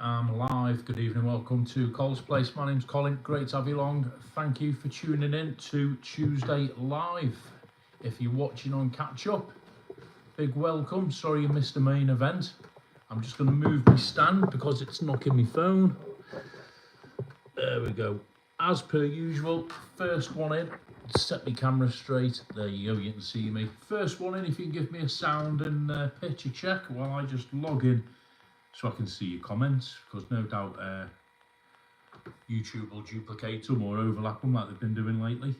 am live. Good evening, welcome to Cole's Place. My name's Colin, great to have you along. Thank you for tuning in to Tuesday Live. If you're watching on Catch Up, big welcome. Sorry you missed the main event. I'm just going to move my stand because it's knocking my phone. There we go. As per usual, first one in. Set my camera straight. There you go, you can see me. First one in, if you can give me a sound and picture check while I just log in so I can see your comments, because no doubt YouTube will duplicate them or overlap them like they've been doing lately.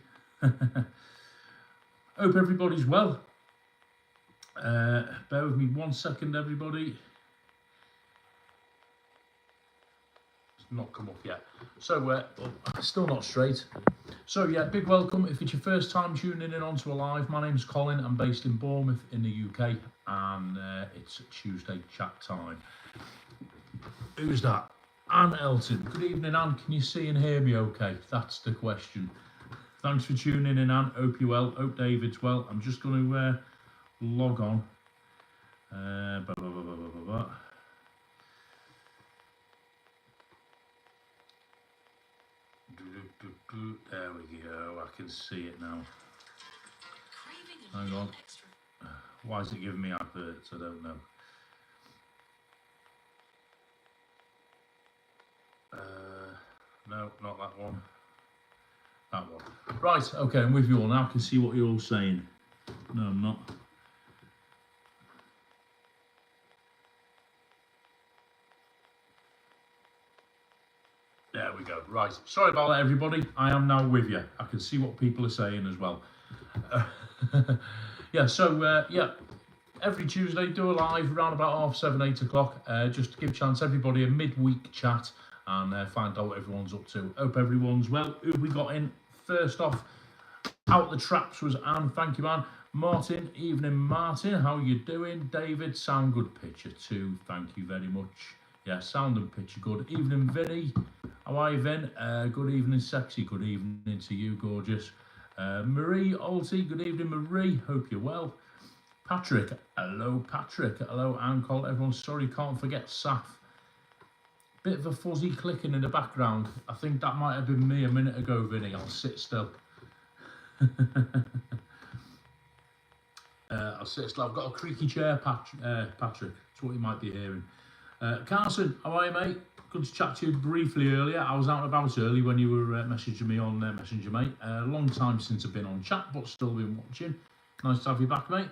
Hope everybody's well. Bear with me 1 second, everybody. It's not come up yet. So, still not straight. So yeah, big welcome. If it's your first time tuning in onto a live, my name's Colin. I'm based in Bournemouth in the UK, and it's Tuesday chat time. Who's that? Anne Elton. Good evening, Anne. Can you see and hear me okay? That's the question. Thanks for tuning in, Anne. Hope you're well. Hope David's well. I'm just going to log on. There we go. I can see it now. Hang on. Why is it giving me adverts? I don't know. No, not that one. That one. Right, okay, I'm with you all now. I can see what you're all saying. No, I'm not. There we go. Right. Sorry about that, everybody. I am now with you. I can see what people are saying as well. Yeah, so, yeah, every Tuesday, do a live around about 7:30, 8 o'clock, just to give a chance everybody a midweek chat and find out what everyone's up to. Hope everyone's well. Who we got in? First off, out the traps was Anne. Thank you, Anne. Martin, evening, Martin. How you doing? David, sound good picture too. Thank you very much. Yeah, sound and picture good. Evening, Vinny. How are you, Vin? Good evening, sexy. Good evening to you, gorgeous. Marie Alty, good evening, Marie. Hope you're well. Patrick, hello, Patrick. Hello, Ancol. Everyone, sorry, can't forget Saf. Bit of a fuzzy clicking in the background. I think that might have been me a minute ago, Vinny. I'll sit still. I'll sit still. I've got a creaky chair, Patrick. That's what you might be hearing. Carson, how are you, mate? Good to chat to you briefly earlier. I was out and about early when you were messaging me on Messenger, mate. Long time since I've been on chat, but still been watching. Nice to have you back, mate.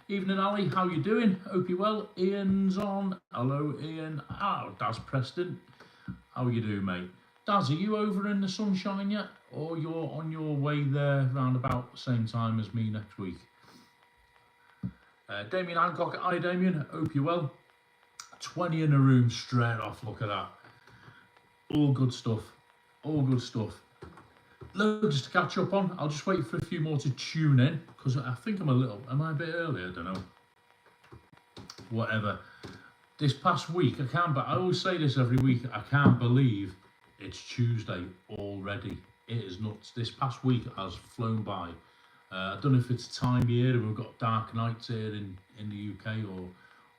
Evening, Ali. How you doing? Hope you're well. Ian's on. Hello, Ian. Oh, Daz Preston. How are you doing, mate? Daz, are you over in the sunshine yet? Or you're on your way there round about the same time as me next week? Damien Hancock. Hi, Damien. Hope you're well. 20 in a room straight off. Look at that. All good stuff. All good stuff. Loads to catch up on. I'll just wait for a few more to tune in because I think am I a bit early? I don't know. Whatever. This past week, I always say this every week, I can't believe it's Tuesday already. It is nuts. This past week has flown by. I don't know if it's time of year and we've got dark nights here in the UK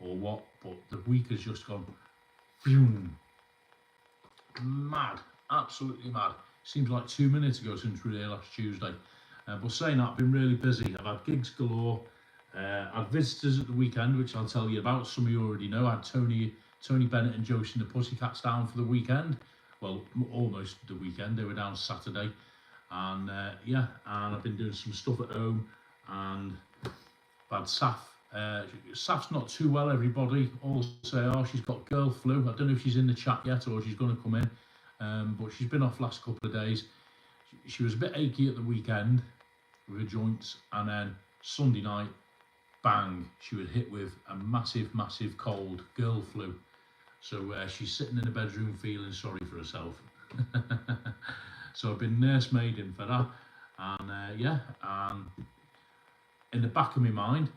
or what, but the week has just gone phew, mad, absolutely mad. Seems like 2 minutes ago since we were here last Tuesday. But saying that, I've been really busy. I've had gigs galore. I had visitors at the weekend, which I'll tell you about. Some of you already know. I had Tony Bennett and Josie and the Pussycats down for the weekend. Well, almost the weekend. They were down Saturday. And yeah, and I've been doing some stuff at home. And I've had Saf. Saf's not too well, everybody. All say, oh, she's got girl flu. I don't know if she's in the chat yet or she's going to come in. But she's been off last couple of days. She was a bit achy at the weekend with her joints, and then Sunday night, bang, she was hit with a massive, massive cold, girl flu. So she's sitting in the bedroom feeling sorry for herself. So I've been nursemaiding for that, and yeah, and in the back of my mind,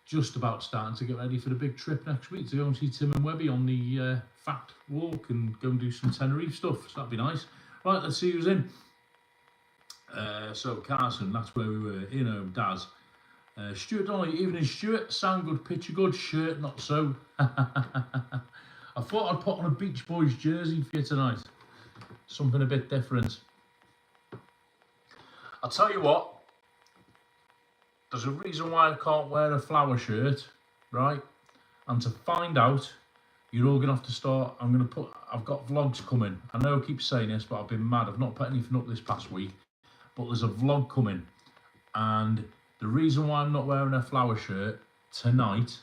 just about starting to get ready for the big trip next week to go and see Tim and Webby on the Fat Walk and go and do some Tenerife stuff. So that'd be nice. Right, let's see who's in. So Carson, that's where we were. Daz. Stuart Donnelly, evening Stuart. Sound good, picture good, shirt not so. I thought I'd put on a Beach Boys jersey for you tonight. Something a bit different. I'll tell you what. There's a reason why I can't wear a flower shirt, right? And to find out, you're all gonna have to start. I've got vlogs coming. I know I keep saying this, but I've been mad. I've not put anything up this past week, but there's a vlog coming, and the reason why I'm not wearing a flower shirt tonight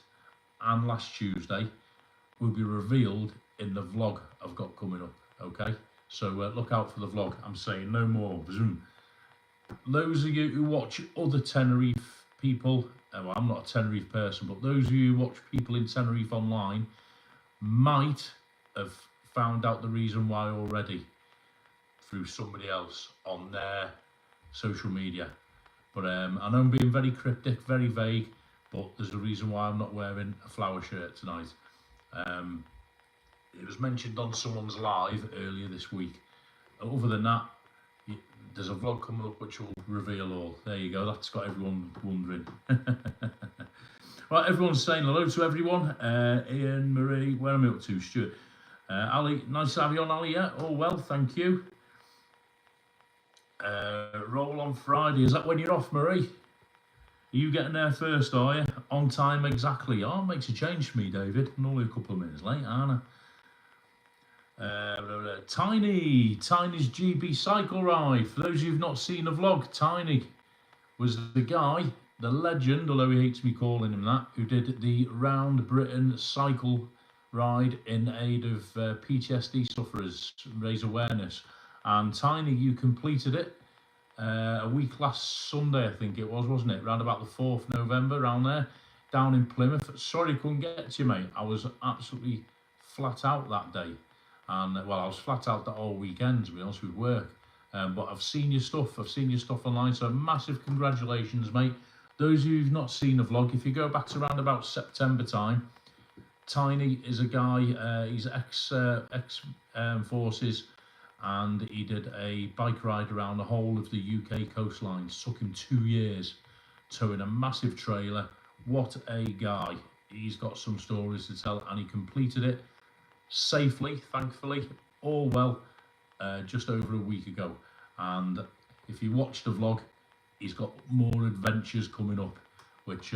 and last Tuesday will be revealed in the vlog I've got coming up. Okay, so look out for the vlog. I'm saying no more. Zoom. Those of you who watch other Tenerife people, well, I'm not a Tenerife person, but those of you who watch people in Tenerife online might have found out the reason why already through somebody else on their social media. But I know I'm being very cryptic, very vague, but there's a reason why I'm not wearing a flower shirt tonight. It was mentioned on someone's live earlier this week. Other than that, there's a vlog coming up which will reveal all. There you go, that's got everyone wondering. Right, everyone's saying hello to everyone. Ian, Marie, where am I up to? Stuart. Ali, nice to have you on, Ali. Yeah, all well, thank you. Roll on Friday. Is that when you're off, Marie? Are you getting there first, are you? On time exactly. Oh, it makes a change for me, David. I'm only a couple of minutes late, aren't I? Tiny's GB cycle ride. For those who've not seen the vlog, Tiny was the guy, the legend, although he hates me calling him that, who did the Round Britain cycle ride in aid of PTSD sufferers, raise awareness. And Tiny, you completed it a week last Sunday, I think it was, wasn't it? Around about the 4th November, around there, down in Plymouth. Sorry I couldn't get to you, mate. I was absolutely flat out that day. And well, I was flat out that whole weekend, to be honest, with work. But I've seen your stuff. I've seen your stuff online. So massive congratulations, mate. Those of you who've not seen the vlog, if you go back to around about September time, Tiny is a guy. He's ex forces, and he did a bike ride around the whole of the UK coastline. It took him 2 years, towing a massive trailer. What a guy! He's got some stories to tell, and he completed it safely, thankfully, all well, just over a week ago. And if you watch the vlog, he's got more adventures coming up, which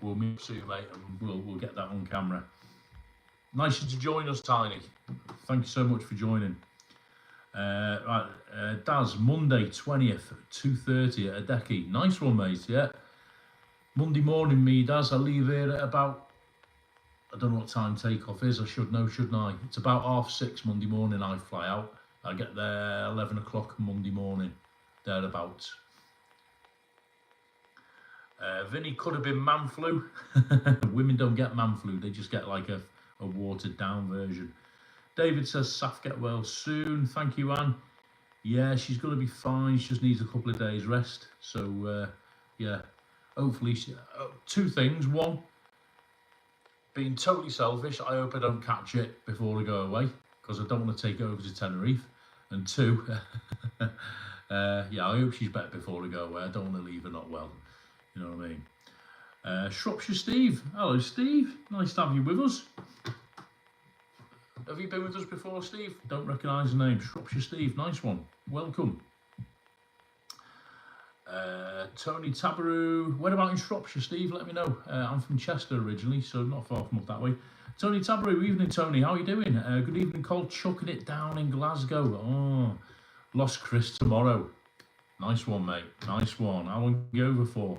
we'll meet soon, mate, and we'll get that on camera. Nice to join us, Tiny. Thank you so much for joining. Right, Daz, Monday 20th, 2:30 at Adeki. Nice one, mate, yeah. Monday morning, me, Daz, I leave here at about, I don't know what time takeoff is. I should know, shouldn't I? It's about 6:30 Monday morning I fly out. I get there 11 o'clock Monday morning, thereabouts. Vinny could have been man flu. Women don't get man flu. They just get like a watered down version. David says, Saf, get well soon. Thank you, Anne. Yeah, she's going to be fine. She just needs a couple of days rest. So, yeah, hopefully, two things. One, being totally selfish, I hope I don't catch it before I go away, because I don't want to take it over to Tenerife. And two, yeah, I hope she's better before I go away. I don't want to leave her not well. You know what I mean? Shropshire Steve. Hello, Steve. Nice to have you with us. Have you been with us before, Steve? Don't recognise the name. Shropshire Steve. Nice one. Welcome. Tony Tabaroo. Where about in Shropshire, Steve? Let me know. I'm from Chester originally, so not far from up that way. Tony Tabaroo. Evening, Tony. How are you doing? Good evening, Cole. Chucking it down in Glasgow. Oh, lost Chris tomorrow. Nice one, mate. Nice one. How long are you over for?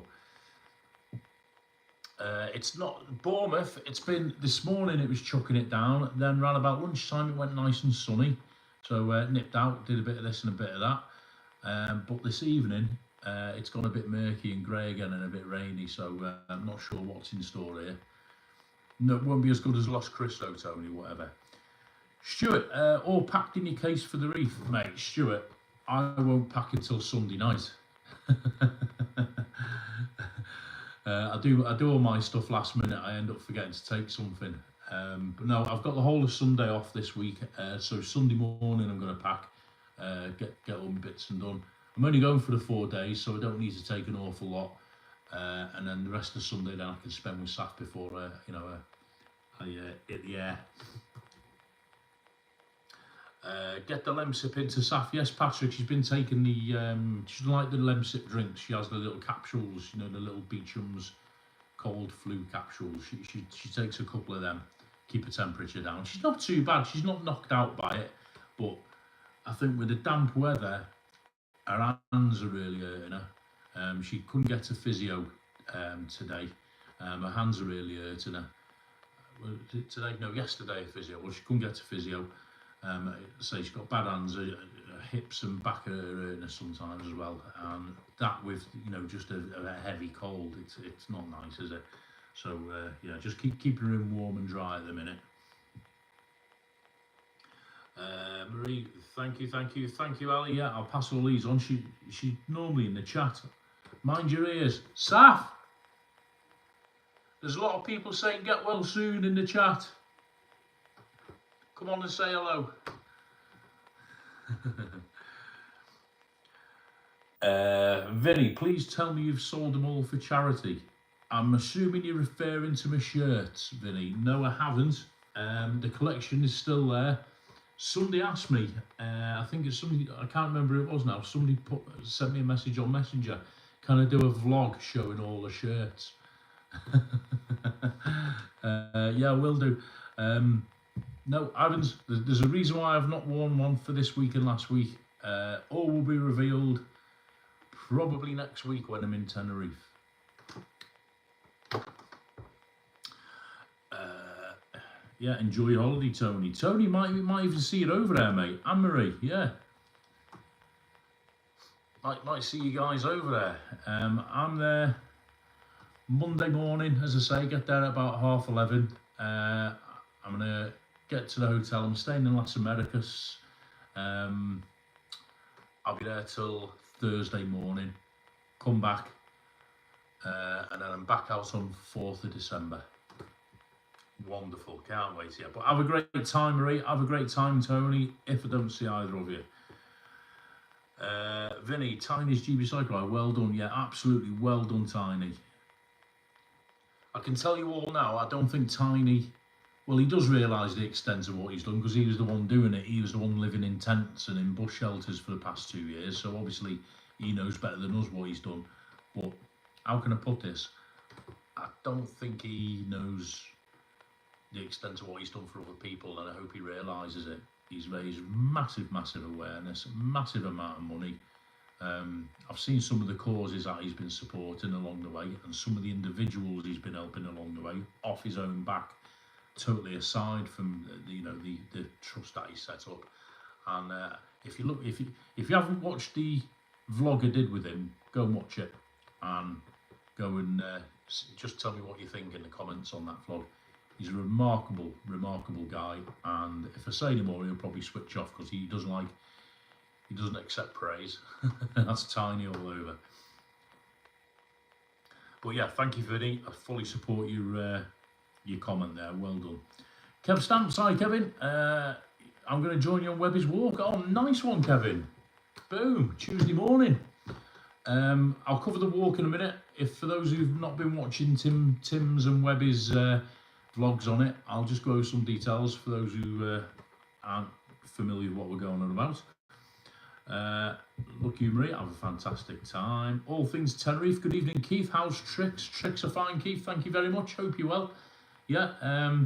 It's not Bournemouth. It's been this morning. It was chucking it down. Then around about lunchtime, it went nice and sunny. So nipped out, did a bit of this and a bit of that. But this evening, it's gone a bit murky and grey again and a bit rainy. So I'm not sure what's in store here. No, it won't be as good as Lost Chris though, Tony. Whatever. Stuart, all packed in your case for the reef, mate. Stuart, I won't pack until Sunday night. I do all my stuff last minute. I end up forgetting to take something. But no, I've got the whole of Sunday off this week. So Sunday morning I'm going to pack, get all my bits and done. I'm only going for the 4 days, so I don't need to take an awful lot. And then the rest of Sunday then I can spend with Saf before I hit the air. Get the Lemsip into Saf. Yes, Patrick, she's been taking the, she doesn't like the Lemsip drinks. She has the little capsules, you know, the little Beecham's cold flu capsules. She takes a couple of them, keep her temperature down. She's not too bad. She's not knocked out by it, but I think with the damp weather, her hands are really hurting her. She couldn't get to physio today. Her hands are really hurting her. Was it today? No, yesterday physio. Well, she couldn't get to physio. So she's got bad hands, her hips and back are hurting her sometimes as well. And that with, you know, just a heavy cold, it's not nice, is it? So yeah, just keep her in warm and dry at the minute. Marie, thank you, Ali. Yeah, I'll pass all these on. She's normally in the chat. Mind your ears, Saf. There's a lot of people saying get well soon in the chat. Come on and say hello. Vinny, please tell me you've sold them all for charity. I'm assuming you're referring to my shirts, Vinny. No, I haven't. The collection is still there. Somebody asked me, I think it's somebody, I can't remember who it was now, somebody sent me a message on Messenger. Can I do a vlog showing all the shirts? Yeah, I will do. No, I haven't. There's a reason why I've not worn one for this week and last week. All will be revealed probably next week when I'm in Tenerife. Yeah, enjoy your holiday, Tony. Tony might even see you over there, mate. Anne Marie, yeah. Might see you guys over there. I'm there Monday morning, as I say. Get there at about 11:30. I'm gonna get to the hotel. I'm staying in Las Americas. I'll be there till Thursday morning. Come back, and then I'm back out on 4th of December. Wonderful, can't wait, yeah. But have a great time, Marie. Have a great time, Tony, if I don't see either of you. Vinny, Tiny's GB Cycle, well done. Yeah, absolutely well done, Tiny. I can tell you all now, I don't think Tiny, well, he does realise the extent of what he's done because he was the one doing it. He was the one living in tents and in bush shelters for the past 2 years. So obviously he knows better than us what he's done. But how can I put this? I don't think he knows the extent of what he's done for other people, and I hope he realises it. He's raised massive awareness, massive amount of money. I've seen some of the causes that he's been supporting along the way, and some of the individuals he's been helping along the way off his own back, totally aside from the trust that he set up. And if you haven't watched the vlog I did with him, go and watch it, and go and just tell me what you think in the comments on that vlog. He's a remarkable guy, and if I say any more, he'll probably switch off because he doesn't accept praise. That's Tiny all over. But yeah, thank you, Vinny. I fully support your comment there. Well done. Kev Stamps, hi Kevin. I'm going to join you on Webby's Walk. Oh, nice one, Kevin. Boom, Tuesday morning. I'll cover the walk in a minute. If for those who've not been watching Tim's and Webby's vlogs on it, I'll just go over some details for those who aren't familiar with what we're going on about. Look, you Marie, have a fantastic time. All things Tenerife. Good evening, Keith. How's Tricks? Tricks are fine, Keith. Thank you very much. Hope you're well. Yeah,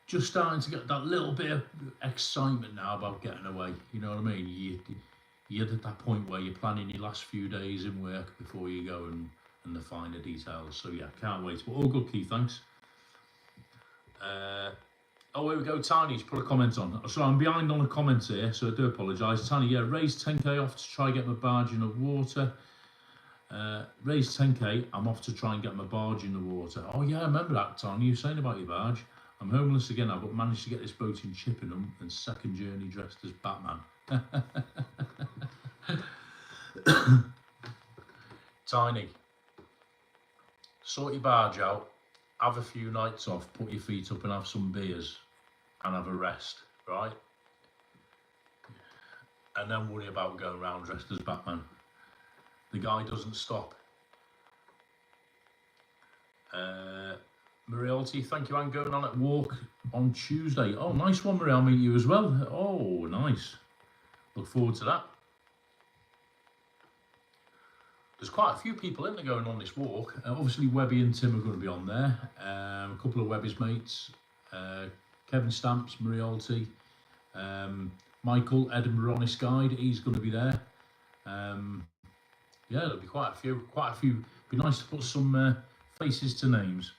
just starting to get that little bit of excitement now about getting away. You know what I mean? You're at that point where you're planning your last few days in work before you go and the finer details. So yeah, can't wait. But all good, Keith. Thanks. Oh, here we go. Tiny's put a comment on. So I'm behind on the comments here, so I do apologise. Tiny, yeah, raised 10k off to try and get my barge in the water. Raised 10k, I'm off to try and get my barge in the water. Oh yeah, I remember that, Tiny. You were saying about your barge. I'm homeless again now, but managed to get this boat in Chippenham and second journey dressed as Batman. Tiny, sort your barge out. Have a few nights off, put your feet up and have some beers and have a rest, right? And then worry about going around dressed as Batman. The guy doesn't stop. Marialty, thank you. I'm going on at walk on Tuesday. Oh, nice one, Marie. I'll meet you as well. Oh, nice. Look forward to that. There's quite a few people in there going on this walk. Obviously, Webby and Tim are going to be on there. A couple of Webby's mates. Kevin Stamps, Marialty. Michael, Edinburgh Honest Guide, he's going to be there. Yeah, there'll be quite a few. Be nice to put some faces to names.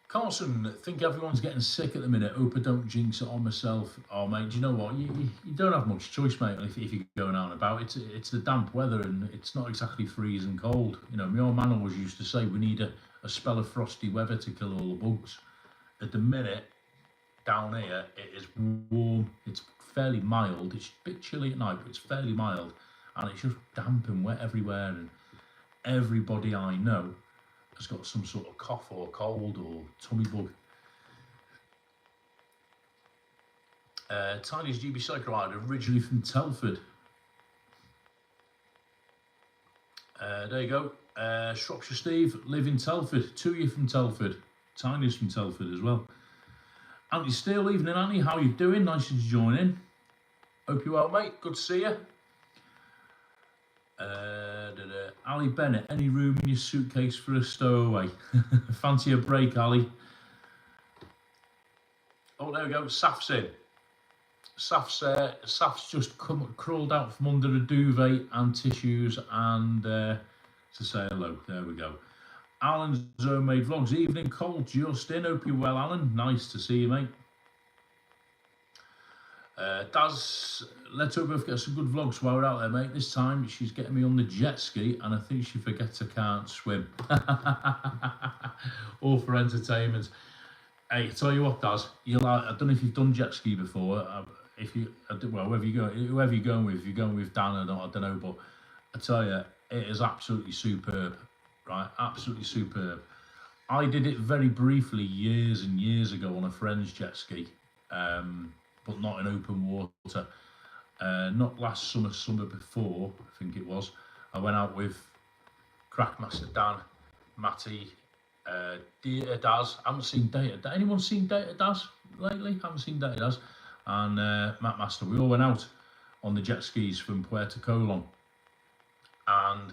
Carson, think everyone's getting sick at the minute. Hope I don't jinx it on myself. Oh, mate, do you know what? You don't have much choice, mate, if you're going out and about. It's the damp weather and it's not exactly freezing cold. You know, my old man always used to say we need a spell of frosty weather to kill all the bugs. At the minute, down here, it is warm. It's fairly mild. It's a bit chilly at night, but it's fairly mild. And it's just damp and wet everywhere. And everybody I know has got some sort of cough or cold or tummy bug. Tiny's GB Cycle Rider, originally from Telford. There you go. Shropshire Steve, live in Telford. Two of you from Telford. Tiny's from Telford as well. Anthony Steele, evening Annie, how you doing? Nice to join in. Hope you're well, mate. Good to see you. Ali Bennett, any room in your suitcase for a stowaway? Fancy a break, Ali? Oh, there we go. Saf's in. Saf's just crawled out from under a duvet and tissues and to say hello. There we go. Alan's homemade vlogs. Evening, Cole, just in. Hope you're well, Alan. Nice to see you, mate. Daz, let's hope we get some good vlogs while we're out there, mate. This time she's getting me on the jet ski and I think she forgets I can't swim. All for entertainment. Hey, I tell you what, Daz, I don't know if you've done jet ski before. Well, whoever you're going with, if you're going with Dan or not, I don't know, but I tell you, it is absolutely superb, right? Absolutely superb. I did it very briefly years and years ago on a friend's jet ski. But not in open water. Not last summer before, I think it was. I went out with Crackmaster Dan, Matty, Daz. I haven't seen Data. Anyone seen Data Daz lately? Haven't seen Data Daz. And Matt Master. We all went out on the jet skis from Puerto Colon. And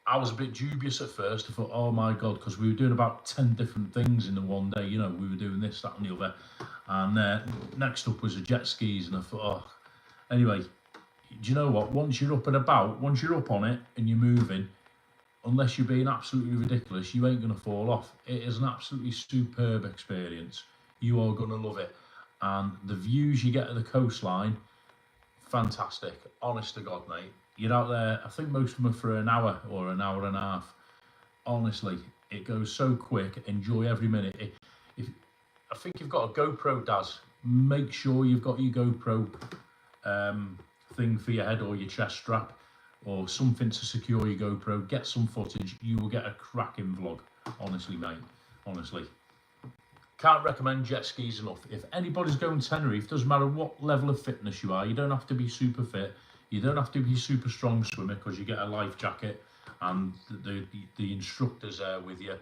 I was a bit dubious at first. I thought, oh my God, because we were doing about 10 different things in the one day. You know, we were doing this, that and the other. And next up was the jet skis. And I thought, oh. Anyway, do you know what? Once you're up and about, once you're up on it and you're moving, unless you're being absolutely ridiculous, you ain't going to fall off. It is an absolutely superb experience. You are going to love it. And the views you get at the coastline, fantastic. Honest to God, mate. You're out there, I think most of them are for an hour or an hour and a half. Honestly, it goes so quick. Enjoy every minute. I think you've got a GoPro, Daz. Make sure you've got your GoPro thing for your head or your chest strap or something to secure your GoPro. Get some footage. You will get a cracking vlog. Honestly, mate. Honestly. Can't recommend jet skis enough. If anybody's going to Tenerife, doesn't matter what level of fitness you are. You don't have to be super fit. You don't have to be super strong swimmer because you get a life jacket and the instructor's there with you.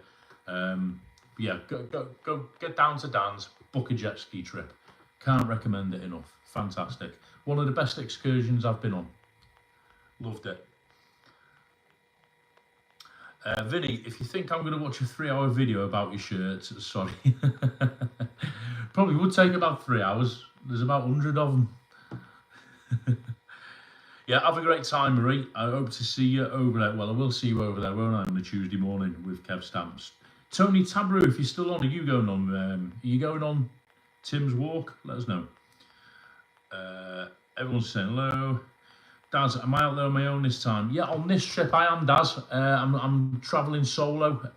Yeah, go get down to Dan's, book a jet ski trip. Can't recommend it enough. Fantastic. One of the best excursions I've been on. Loved it. Vinny, if you think I'm going to watch a 3-hour video about your shirts, sorry. Probably would take about 3 hours. There's about 100 of them. Yeah, have a great time, Marie. I hope to see you over there. Well, I will see you over there, won't I, on a Tuesday morning with Kev Stamps. Tony Tabru, if you're still on, are you going on? Are you going on Tim's walk? Let us know. Everyone's saying hello. Daz, am I out there on my own this time? Yeah, on this trip I am, Daz. I'm travelling solo.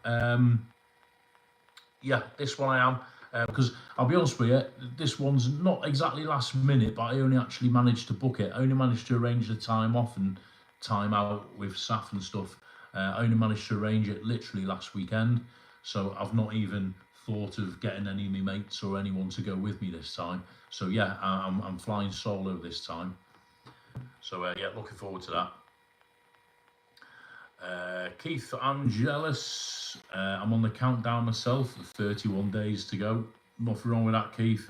Yeah, this one I am. Because I'll be honest with you, this one's not exactly last minute, but I only actually managed to book it. I only managed to arrange the time off and time out with Saf and stuff. I only managed to arrange it literally last weekend. So I've not even thought of getting any of my mates or anyone to go with me this time. So yeah, I'm flying solo this time. So yeah, looking forward to Keith Angelis, I'm on the countdown myself, 31 days to go. Nothing wrong with that, Keith.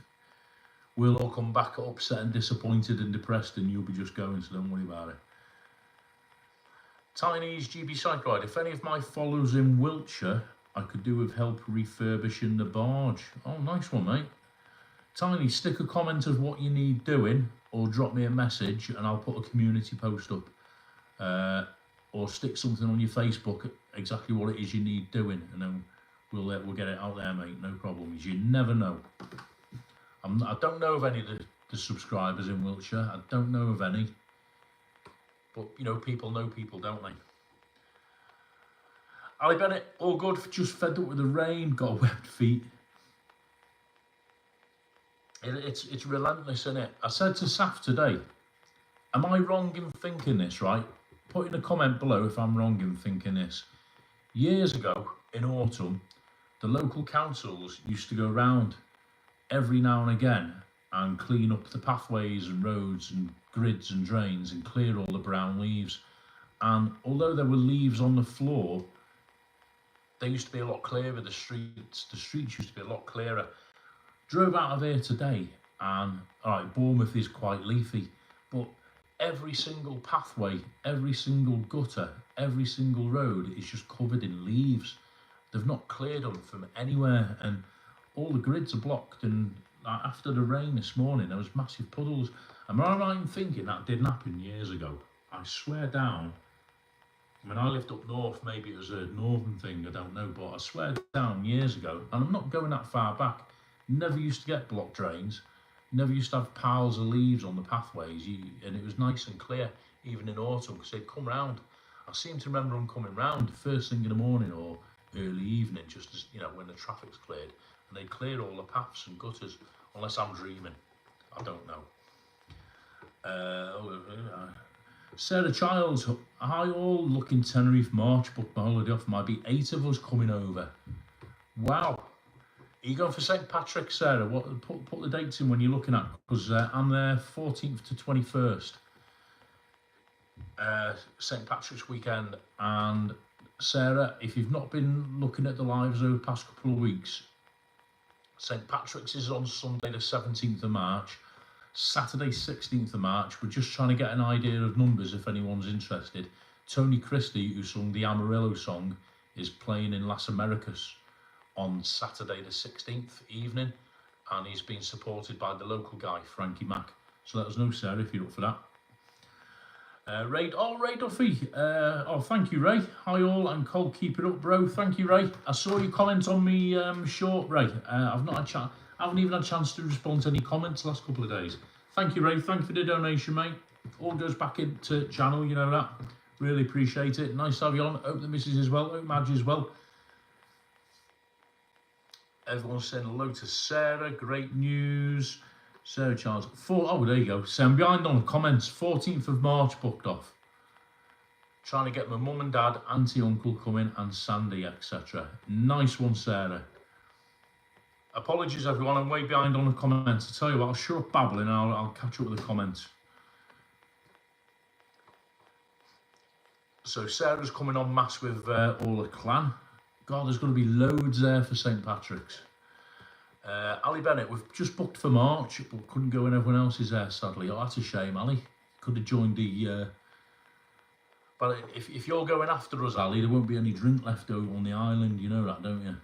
We'll all come back upset and disappointed and depressed, and you'll be just going, so don't worry about it. Tiny's GB Cycle Ride. If any of my followers in Wiltshire, I could do with help refurbishing the barge. Oh, nice one, mate. Tiny, stick a comment of what you need doing, or drop me a message, and I'll put a community post up. Or stick something on your Facebook, exactly what it is you need doing, and then we'll get it out there, mate. No problems. You never know. I don't know of any of the subscribers in Wiltshire. I don't know of any. But, you know people, don't they? Ali Bennett, all good. Just fed up with the rain. Got webbed feet. It's relentless, isn't it? I said to Saf today, am I wrong in thinking this, right? Put in a comment below if I'm wrong in thinking this. Years ago, in autumn, the local councils used to go around every now and again and clean up the pathways and roads and grids and drains and clear all the brown leaves. And although there were leaves on the floor, they used to be a lot clearer. The streets used to be a lot clearer. Drove out of here today, and all right, Bournemouth is quite leafy, but every single pathway, every single gutter, every single road is just covered in leaves. They've not cleared them from anywhere, and all the grids are blocked. And after the rain this morning, there was massive puddles. Am I right in thinking that didn't happen years ago? I swear down. When I lived up north, maybe it was a northern thing, I don't know, but I swear down years ago, and I'm not going that far back, never used to get blocked drains, never used to have piles of leaves on the pathways, and it was nice and clear, even in autumn, because they'd come round. I seem to remember them coming round first thing in the morning or early evening, just as, you know, when the traffic's cleared, and they'd clear all the paths and gutters, unless I'm dreaming. I don't know. Sarah Childs, hi all, looking Tenerife March, booked my holiday off, might be 8 of us coming over. Wow. Are you going for St. Patrick's, Sarah? Put the dates in when you're looking at, because I'm there 14th to 21st. St. Patrick's weekend. And Sarah, if you've not been looking at the lives over the past couple of weeks, St. Patrick's is on Sunday the 17th of March. Saturday 16th of March. We're just trying to get an idea of numbers if anyone's interested. Tony Christie, who sung the Amarillo song, is playing in Las Americas on Saturday the 16th evening, and he's been supported by the local guy, Frankie Mack. So let us know, Sarah, if you're up for that. Ray Duffy. Thank you, Ray. Hi all, and Cole, keep it up, bro. Thank you, Ray. I saw your comment on me short, Ray. I haven't even had a chance to respond to any comments the last couple of days. Thank you, Ray. Thank you for the donation, mate. All goes back into channel, you know that. Really appreciate it. Nice to have you on. Hope the missus as well. Hope Madge as well. Everyone's saying hello to Sarah. Great news. Sarah Charles. There you go. So I'm behind on the comments. 14th of March booked off. Trying to get my mum and dad, auntie, uncle coming, and Sandy, etc. Nice one, Sarah. Apologies, everyone. I'm way behind on the comments. I tell you what, I'll shut up babbling and I'll catch up with the comments. So Sarah's coming en masse with all the clan. God, there's going to be loads there for St. Patrick's. Ali Bennett, we've just booked for March, but couldn't go when everyone else is there, sadly. Oh, that's a shame, Ali. Could have joined the... But if you're going after us, Ali, there won't be any drink left over on the island. You know that, don't you?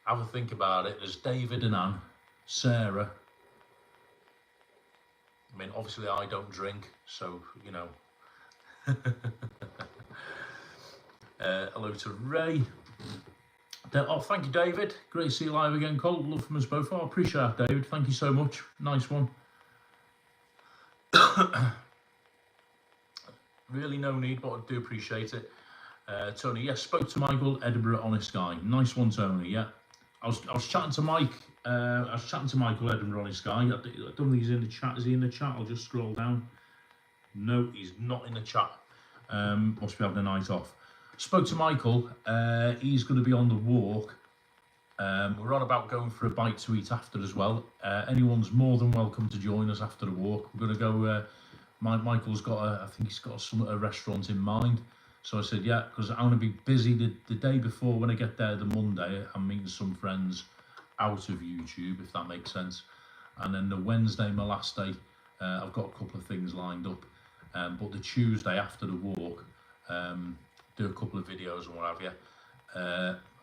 Have a think about it. There's David and Anne, Sarah. I mean, obviously I don't drink, so, you know. Hello to Ray. Thank you, David. Great to see you live again, Cole. Love from us both. I appreciate that, David. Thank you so much. Nice one. Really no need, but I do appreciate it. Tony, yes, spoke to Michael, Edinburgh, honest guy. Nice one, Tony, yeah. I was chatting to Mike. I was chatting to Michael, Edinburgh, honest guy. I don't think he's in the chat. Is he in the chat? I'll just scroll down. No, he's not in the chat. Must be having a night off. Spoke to Michael. He's going to be on the walk. We're on about going for a bite to eat after as well. Anyone's more than welcome to join us after the walk. We're going to go. Michael's got I think he's got a restaurant in mind. So I said, yeah, because I'm going to be busy the day before. When I get there the Monday, I'm meeting some friends out of YouTube, if that makes sense. And then the Wednesday, my last day, I've got a couple of things lined up. But the Tuesday after the walk, do a couple of videos and what have you.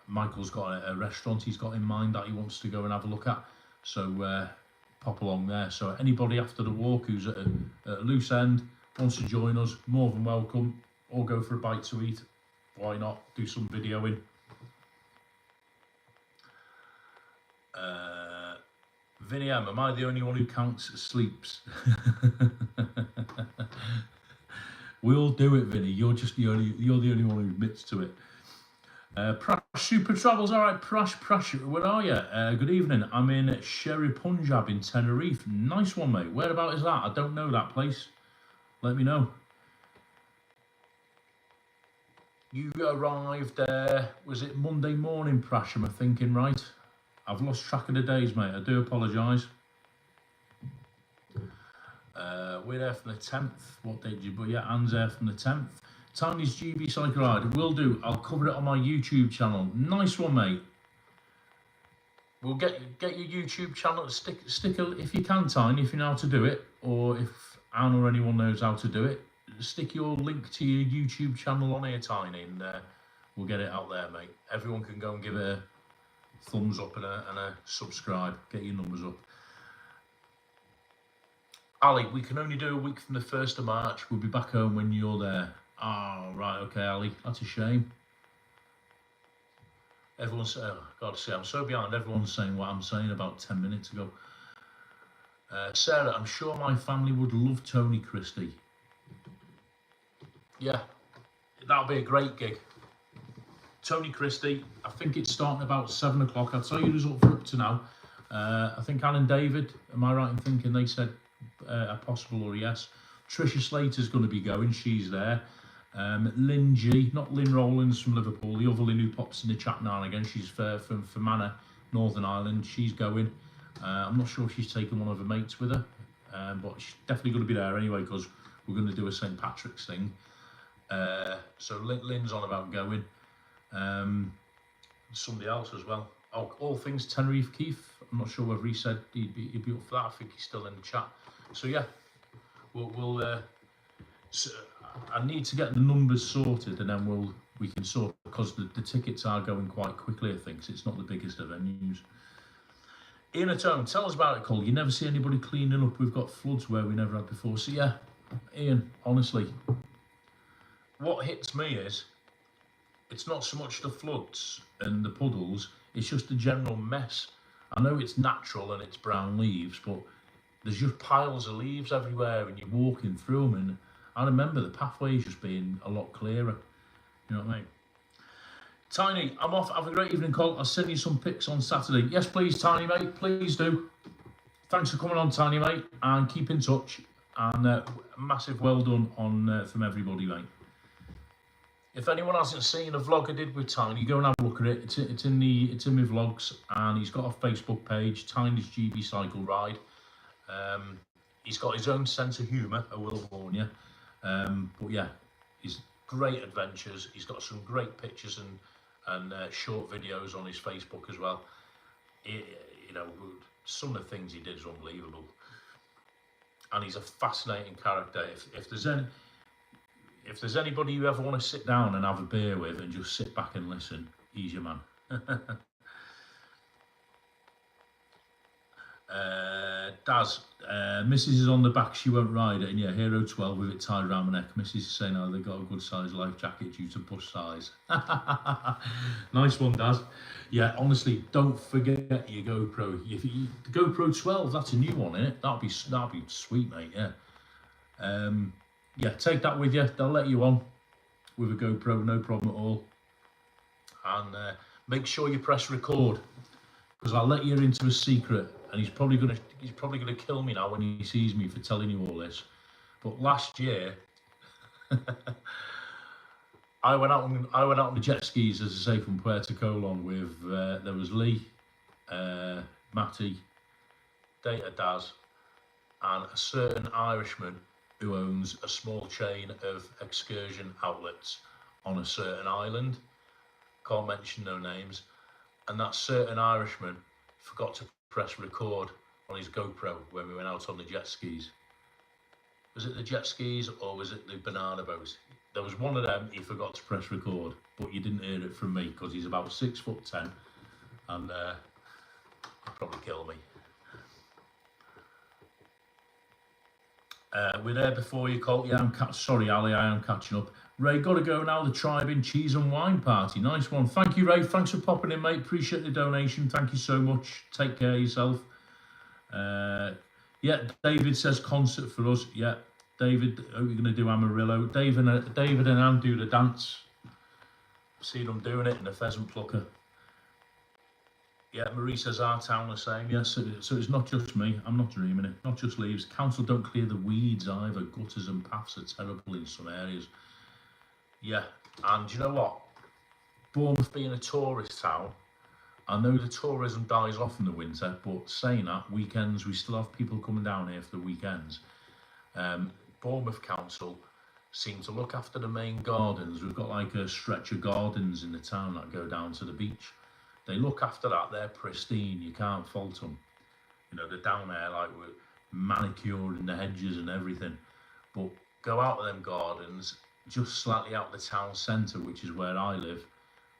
Michael's got a restaurant he's got in mind that he wants to go and have a look at. So pop along there. So anybody after the walk who's at a loose end, wants to join us, more than welcome. Or go for a bite to eat. Why not? Do some videoing. Vinny M, am I the only one who counts sleeps? We all do it, Vinny. You're the only one who admits to it. Prash Super Travels, all right, Prash, where are you? Good evening. I'm in Sherry Punjab in Tenerife. Nice one, mate. Whereabout is that? I don't know that place. Let me know. You arrived, was it Monday morning, Prash, am I thinking right? I've lost track of the days, mate. I do apologise. We're there from the 10th. What date did you... But yeah, Anne's there from the 10th. Tiny's GB Cycle Ride. Will do. I'll cover it on my YouTube channel. Nice one, mate. We'll get your YouTube channel. Stick if you can, Tiny, if you know how to do it. Or if Anne or anyone knows how to do it. Stick your link to your YouTube channel on here, Tiny, and we'll get it out there, mate. Everyone can go and give it a thumbs up and a subscribe. Get your numbers up. Ali, we can only do a week from the 1st of March. We'll be back home when you're there. Oh, right, okay, Ali. That's a shame. Everyone's... Oh, God, see, I'm so behind. Everyone's saying what I'm saying about 10 minutes ago. Sarah, I'm sure my family would love Tony Christie. Yeah, that'll be a great gig. Tony Christie, I think it's starting about 7 o'clock. I'll tell you the result for up to now. I think Anne and David, am I right in thinking they said a possible or a yes? Tricia Slater's going to be going, she's there. Lynn G, not Lynn Rowlands from Liverpool, the other Lynn who pops in the chat now and again. She's from Fermanagh, Northern Ireland. She's going. I'm not sure if she's taking one of her mates with her, but she's definitely going to be there anyway because we're going to do a St. Patrick's thing. So Lynn's on about going. Somebody else as well. Oh, all things Tenerife Keith. I'm not sure whether he said he'd be up for that. I think he's still in the chat. So yeah, so I need to get the numbers sorted and then we can sort, because the tickets are going quite quickly. I think so it's not the biggest of venues. Ian Atone, tell us about it, Cole. You never see anybody cleaning up. We've got floods where we never had before. So yeah, Ian, honestly, what hits me is it's not so much the floods and the puddles, it's just the general mess. I know it's natural and it's brown leaves, but there's just piles of leaves everywhere and you're walking through them, and I remember the pathways just being a lot clearer. You know what I mean? Tiny, I'm off. Have a great evening, Cole. I'll send you some pics on Saturday. Yes, please, Tiny, mate. Please do. Thanks for coming on, Tiny, mate, and keep in touch. And massive well done on from everybody, mate. If anyone hasn't seen a vlog I did with Tiny, go and have a look at it. It's in my vlogs, and he's got a Facebook page, Tiny's GB Cycle Ride. He's got his own sense of humour, I will warn you. But yeah, he's great adventures. He's got some great pictures and short videos on his Facebook as well. You know, some of the things he did is unbelievable, and he's a fascinating character. If there's anybody you ever want to sit down and have a beer with and just sit back and listen, he's your man. Daz, Mrs. is on the back, she won't ride it, and yeah, Hero 12 with it tied around my neck. Mrs. is saying, oh, they got a good size life jacket due to bus size. Nice one, Daz. Yeah, honestly, don't forget your GoPro. The GoPro 12, that's a new one, isn't it? That'd be sweet, mate. Yeah. Yeah, take that with you. They'll let you on with a GoPro, no problem at all. And make sure you press record, because I'll let you into a secret. And he's probably gonna kill me now when he sees me for telling you all this. But last year, I went out on the jet skis, as I say, from Puerto Colon with there was Lee, Matty, Data Daz, and a certain Irishman who owns a small chain of excursion outlets. on a certain island, can't mention no names, and that certain Irishman forgot to press record on his GoPro when we went out on the jet skis. Was it the jet skis or was it the banana boat? There was one of them, he forgot to press record, but you didn't hear it from me because he's about 6'10", and he'd probably kill me. We're there before you, Colt. Yeah, sorry, Ali, I am catching up. Ray, got to go now. The Tribe in Cheese and Wine Party. Nice one. Thank you, Ray. Thanks for popping in, mate. Appreciate the donation. Thank you so much. Take care of yourself. Yeah, David says concert for us. Yeah, David, are we going to do Amarillo? David and Anne do the dance. See them doing it in the Pheasant Plucker. Yeah, Marie says our town the same. Yes, so it's not just me. I'm not dreaming it. Not just leaves. Council don't clear the weeds either. Gutters and paths are terrible in some areas. Yeah, and you know what? Bournemouth being a tourist town, I know the tourism dies off in the winter, but saying that, weekends, we still have people coming down here for the weekends. Bournemouth Council seem to look after the main gardens. We've got like a stretch of gardens in the town that go down to the beach. They look after that, they're pristine, you can't fault them. You know, they're down there like with manicured in the hedges and everything. But go out of them gardens, just slightly out the town centre, which is where I live,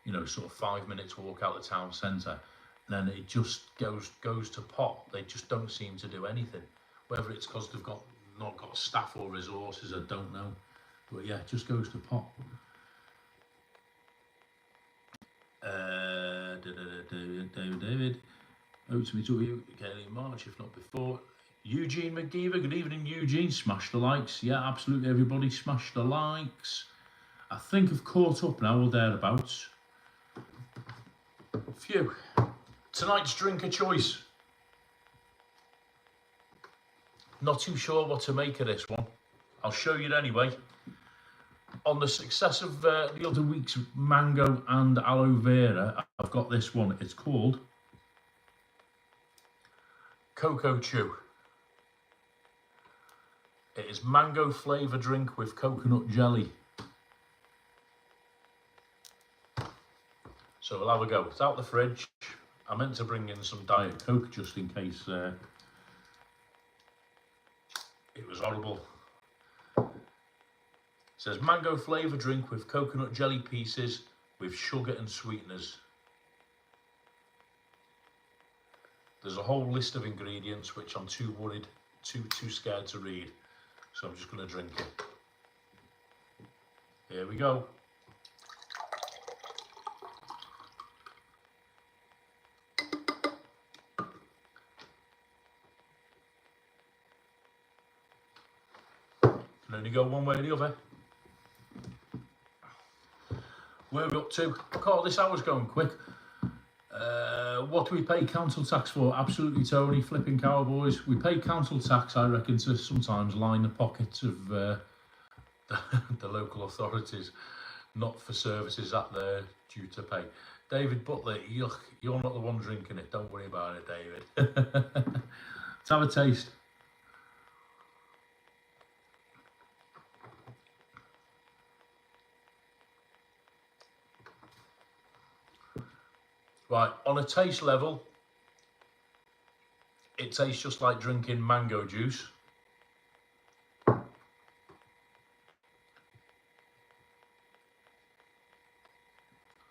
you know, sort of 5 minutes walk out the town centre, and then it just goes to pot. They just don't seem to do anything. Whether it's because they've not got staff or resources, I don't know. But yeah, it just goes to pot. David. Out to me to you again in March, if not before. Eugene McGeever, good evening, Eugene. Smash the likes. Yeah, absolutely, everybody. Smash the likes. I think I've caught up now, or thereabouts. Phew. Tonight's drink of choice. Not too sure what to make of this one. I'll show you it anyway. On the success of the other week's mango and aloe vera, I've got this one. It's called Cocoa Chew. It is mango flavour drink with coconut jelly. So we'll have a go. It's out the fridge. I meant to bring in some Diet Coke just in case it was horrible. It says mango flavour drink with coconut jelly pieces with sugar and sweeteners. There's a whole list of ingredients which I'm too scared to read. So I'm just going to drink it. Here we go. Can only go one way or the other. Where are we up to? God, this hour's going quick. What do we pay council tax for? Absolutely, Tony. Flipping cowboys. We pay council tax, I reckon, to sometimes line the pockets of the local authorities, not for services that they're due to pay. David Butler, yuck, you're not the one drinking it. Don't worry about it, David. Let's have a taste. Right, on a taste level, it tastes just like drinking mango juice. I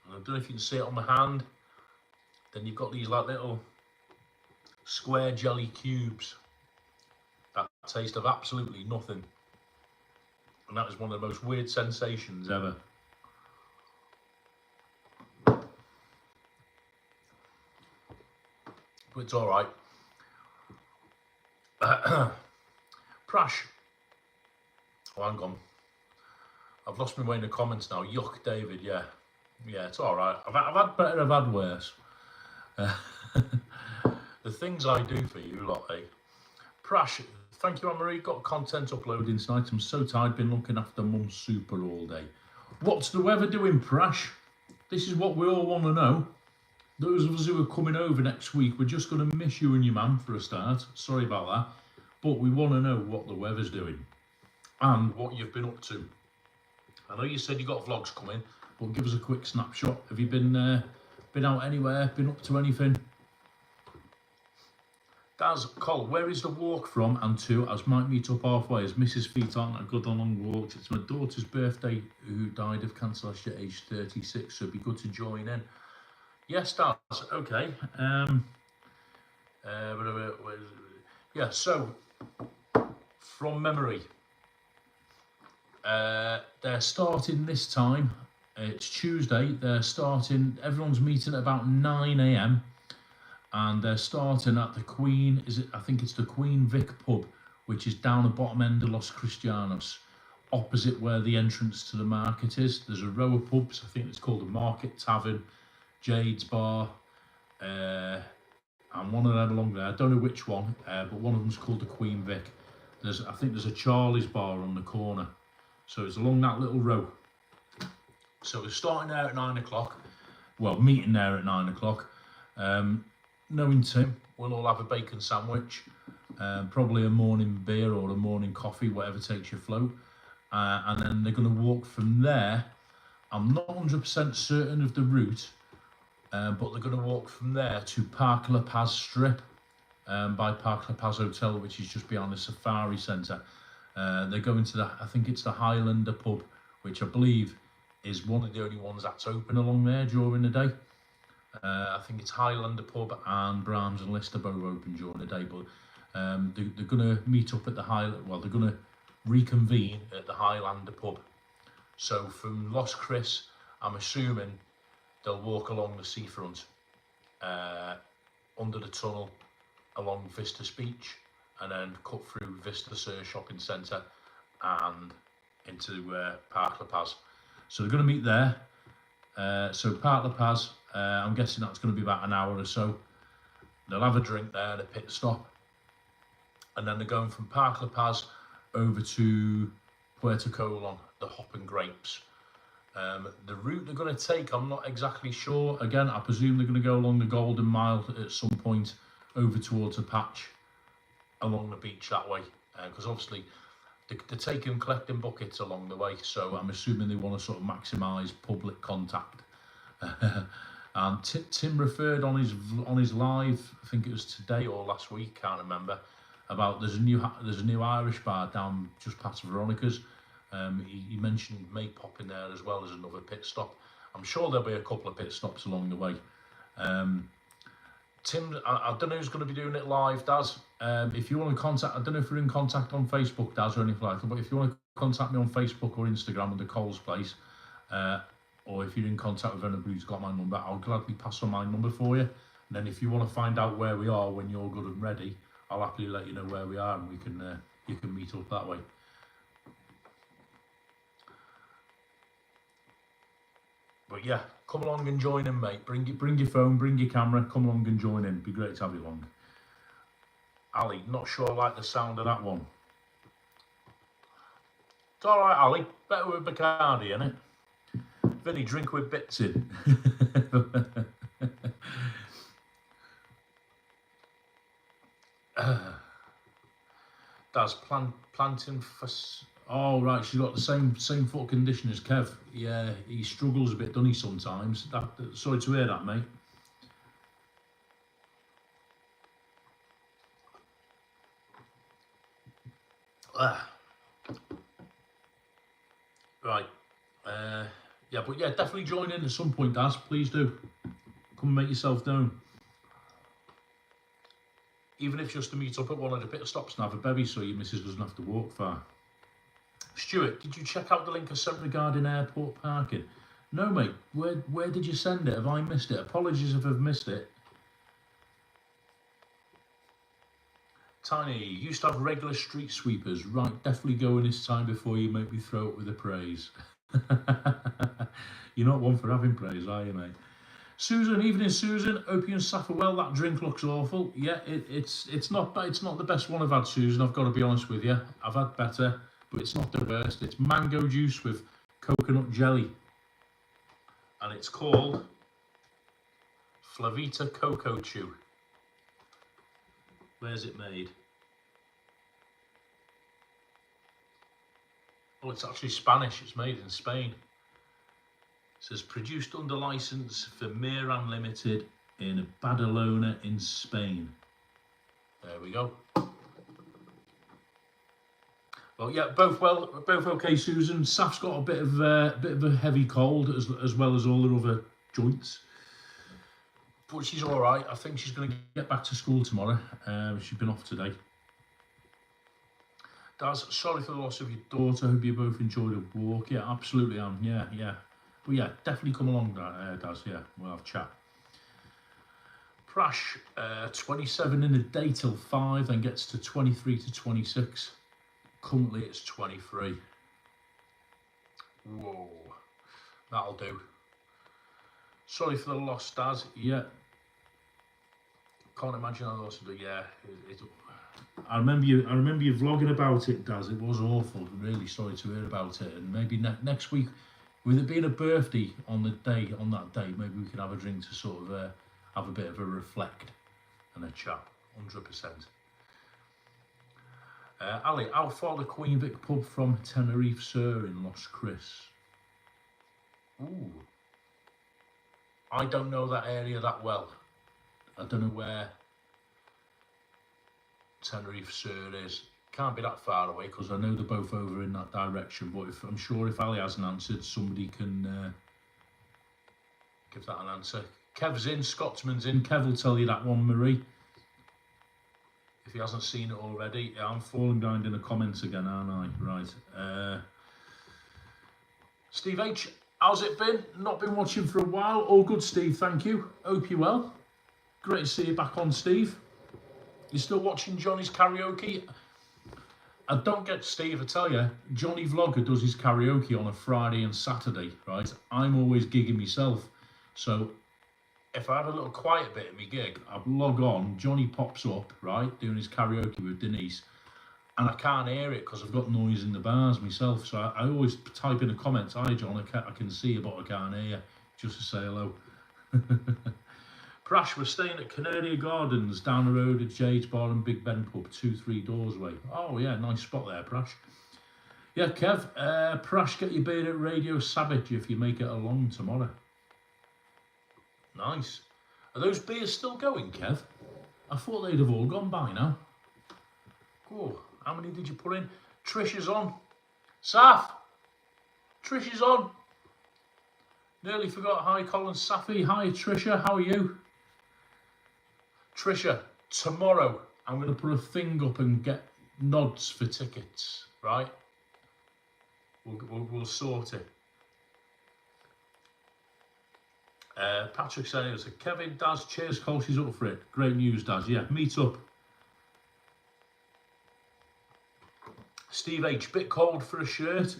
don't know if you can see it on my hand. Then you've got these like little square jelly cubes that taste of absolutely nothing. And that is one of the most weird sensations ever. But it's all right. Prash. Oh, hang on. I've lost my way in the comments now. Yuck, David. Yeah, it's all right. I've had better. I've had worse. The things I do for you lot, eh? Prash. Thank you, Anne-Marie. Got content uploading tonight. I'm so tired. Been looking after Mum's super all day. What's the weather doing, Prash? This is what we all want to know. Those of us who are coming over next week, we're just going to miss you and your man for a start. Sorry about that. But we want to know what the weather's doing and what you've been up to. I know you said you got vlogs coming, but give us a quick snapshot. Have you been out anywhere? Been up to anything? Daz, Col, where is the walk from and to? As might meet up halfway, as Mrs. Feet aren't a good on long walks. It's my daughter's birthday, who died of cancer last year, aged 36, so it'd be good to join in. Yes, Daz, okay. Yeah, so, from memory, they're starting this time. It's Tuesday. They're starting, everyone's meeting at about 9 a.m. and they're starting at the Queen, I think it's the Queen Vic pub, which is down the bottom end of Los Cristianos, opposite where the entrance to the market is. There's a row of pubs, I think it's called the Market Tavern, Jade's Bar, and one of them along there. I don't know which one, but one of them's called the Queen Vic. I think there's a Charlie's Bar on the corner. So it's along that little row. So we're starting there at 9 o'clock. Well, meeting there at 9 o'clock. Knowing Tim, we'll all have a bacon sandwich, probably a morning beer or a morning coffee, whatever takes your float. And then they're going to walk from there. I'm not 100% certain of the route, but they're going to walk from there to Parc La Paz Strip, by Parc La Paz Hotel, which is just behind the Safari Centre. They're going to I think it's the Highlander pub, which I believe is one of the only ones that's open along there during the day. I think it's Highlander pub and Brahms and Lister both open during the day, but they're going to meet up at the they're going to reconvene at the Highlander pub. So from Los Cris, I'm assuming they'll walk along the seafront, under the tunnel, along Vista Beach, and then cut through Vista Sur Shopping Centre and into Parc La Paz. So they're going to meet there. So Parc La Paz, I'm guessing that's going to be about an hour or so. They'll have a drink there, a pit stop, and then they're going from Parc La Paz over to Puerto Colon, the Hop and Grapes. The route they're going to take, I'm not exactly sure. Again, I presume they're going to go along the Golden Mile at some point over towards a patch along the beach that way, because obviously they're taking collecting buckets along the way, so I'm assuming they want to sort of maximise public contact. And Tim referred on his live, I think it was today or last week, can't remember, about there's a new Irish bar down just past Veronica's. He mentioned May Pop in there as well as another pit stop. I'm sure there'll be a couple of pit stops along the way. Tim, I don't know who's going to be doing it live, Daz. If you want to contact, I don't know if you're in contact on Facebook, Daz, or anything like that, but if you want to contact me on Facebook or Instagram under Cole's Place, or if you're in contact with anybody who's got my number, I'll gladly pass on my number for you. And then if you want to find out where we are when you're good and ready, I'll happily let you know where we are, and we can you can meet up that way. But yeah, come along and join in, mate. Bring your phone, bring your camera, come along and join in. It'd be great to have you along. Ali, not sure I like the sound of that one. It's all right, Ali. Better with Bacardi, innit? Vinny, drink with bits in. That's planting for... Oh, right, she's got the same foot condition as Kev. Yeah, he struggles a bit, doesn't he, sometimes? Sorry to hear that, mate. Right. Yeah, but yeah, definitely join in at some point, Daz. Please do. Come and make yourself known. Even if just to meet up at one of the pit stops and have a bevy so your missus doesn't have to walk far. Stuart, did you check out the link I sent regarding airport parking? No, mate. Where did you send it? Have I missed it? Apologies if I've missed it. Tiny, used to have regular street sweepers. Right, definitely go in this time before you make me throw it with the praise. You're not one for having praise, are you, mate? Susan, evening, Susan. Hope you and Saf are well. That drink looks awful. Yeah, it's not the best one I've had, Susan. I've got to be honest with you. I've had better, but it's not the worst. It's mango juice with coconut jelly, and it's called Flavita Cocoa Chew. Where's it made? Oh, it's actually Spanish. It's made in Spain. It says produced under license for Miran Limited in Badalona in Spain. There we go. Well, yeah, both okay, Susan. Saf's got a bit of a heavy cold as well as all her other joints, but she's all right. I think she's going to get back to school tomorrow. She's been off today. Daz, sorry for the loss of your daughter. Hope you both enjoyed a walk. Yeah, absolutely am. Yeah. But yeah, definitely come along, Daz. Yeah, we'll have a chat. Prash, 27 in a day till 5, then gets to 23 to 26. Currently it's 23. Whoa, that'll do. Sorry for the loss, Daz. Yeah. Can't imagine how lost it. Yeah. I remember you vlogging about it, Daz. It was awful. Really sorry to hear about it. And maybe next week, with it being a birthday on that day, maybe we can have a drink to sort of have a bit of a reflect and a chat. 100%. Ali, how far the Queen Vic pub from Tenerife, sir, in Los Chris? Ooh. I don't know that area that well. I don't know where Tenerife, sir, is. Can't be that far away because I know they're both over in that direction. But I'm sure if Ali hasn't answered, somebody can give that an answer. Kev's in, Scotsman's in. Kev will tell you that one, Marie. If he hasn't seen it already. Yeah, I'm falling behind in the comments again, aren't I? Right. Steve H, how's it been? Not been watching for a while. All good, Steve, thank you. Hope you're well. Great to see you back on, Steve. You still watching Johnny's karaoke? I don't get Steve, I tell you, Johnny Vlogger does his karaoke on a Friday and Saturday, right? I'm always gigging myself. So if I have a little quiet bit in my gig, I log on, Johnny pops up, right, doing his karaoke with Denise, and I can't hear it because I've got noise in the bars myself. So I always type in the comments, hi John, I can see you, but I can't hear you, just to say hello. Prash, we're staying at Canaria Gardens, down the road at Jade's Bar and Big Ben Pub, 2-3 doors away. Oh yeah, nice spot there, Prash. Yeah, Kev, Prash, get your beer at Radio Savage if you make it along tomorrow. Nice. Are those beers still going, Kev? I thought they'd have all gone by now. Cool. How many did you put in? Trish is on. Saf! Trish is on. Nearly forgot. Hi, Colin Safi. Hi, Trisha. How are you? Trisha, tomorrow I'm going to put a thing up and get nods for tickets, right? We'll sort it. Patrick saying, Kevin, Daz, cheers, Cole, she's up for it. Great news, Daz. Yeah, meet up. Steve H, bit cold for a shirt.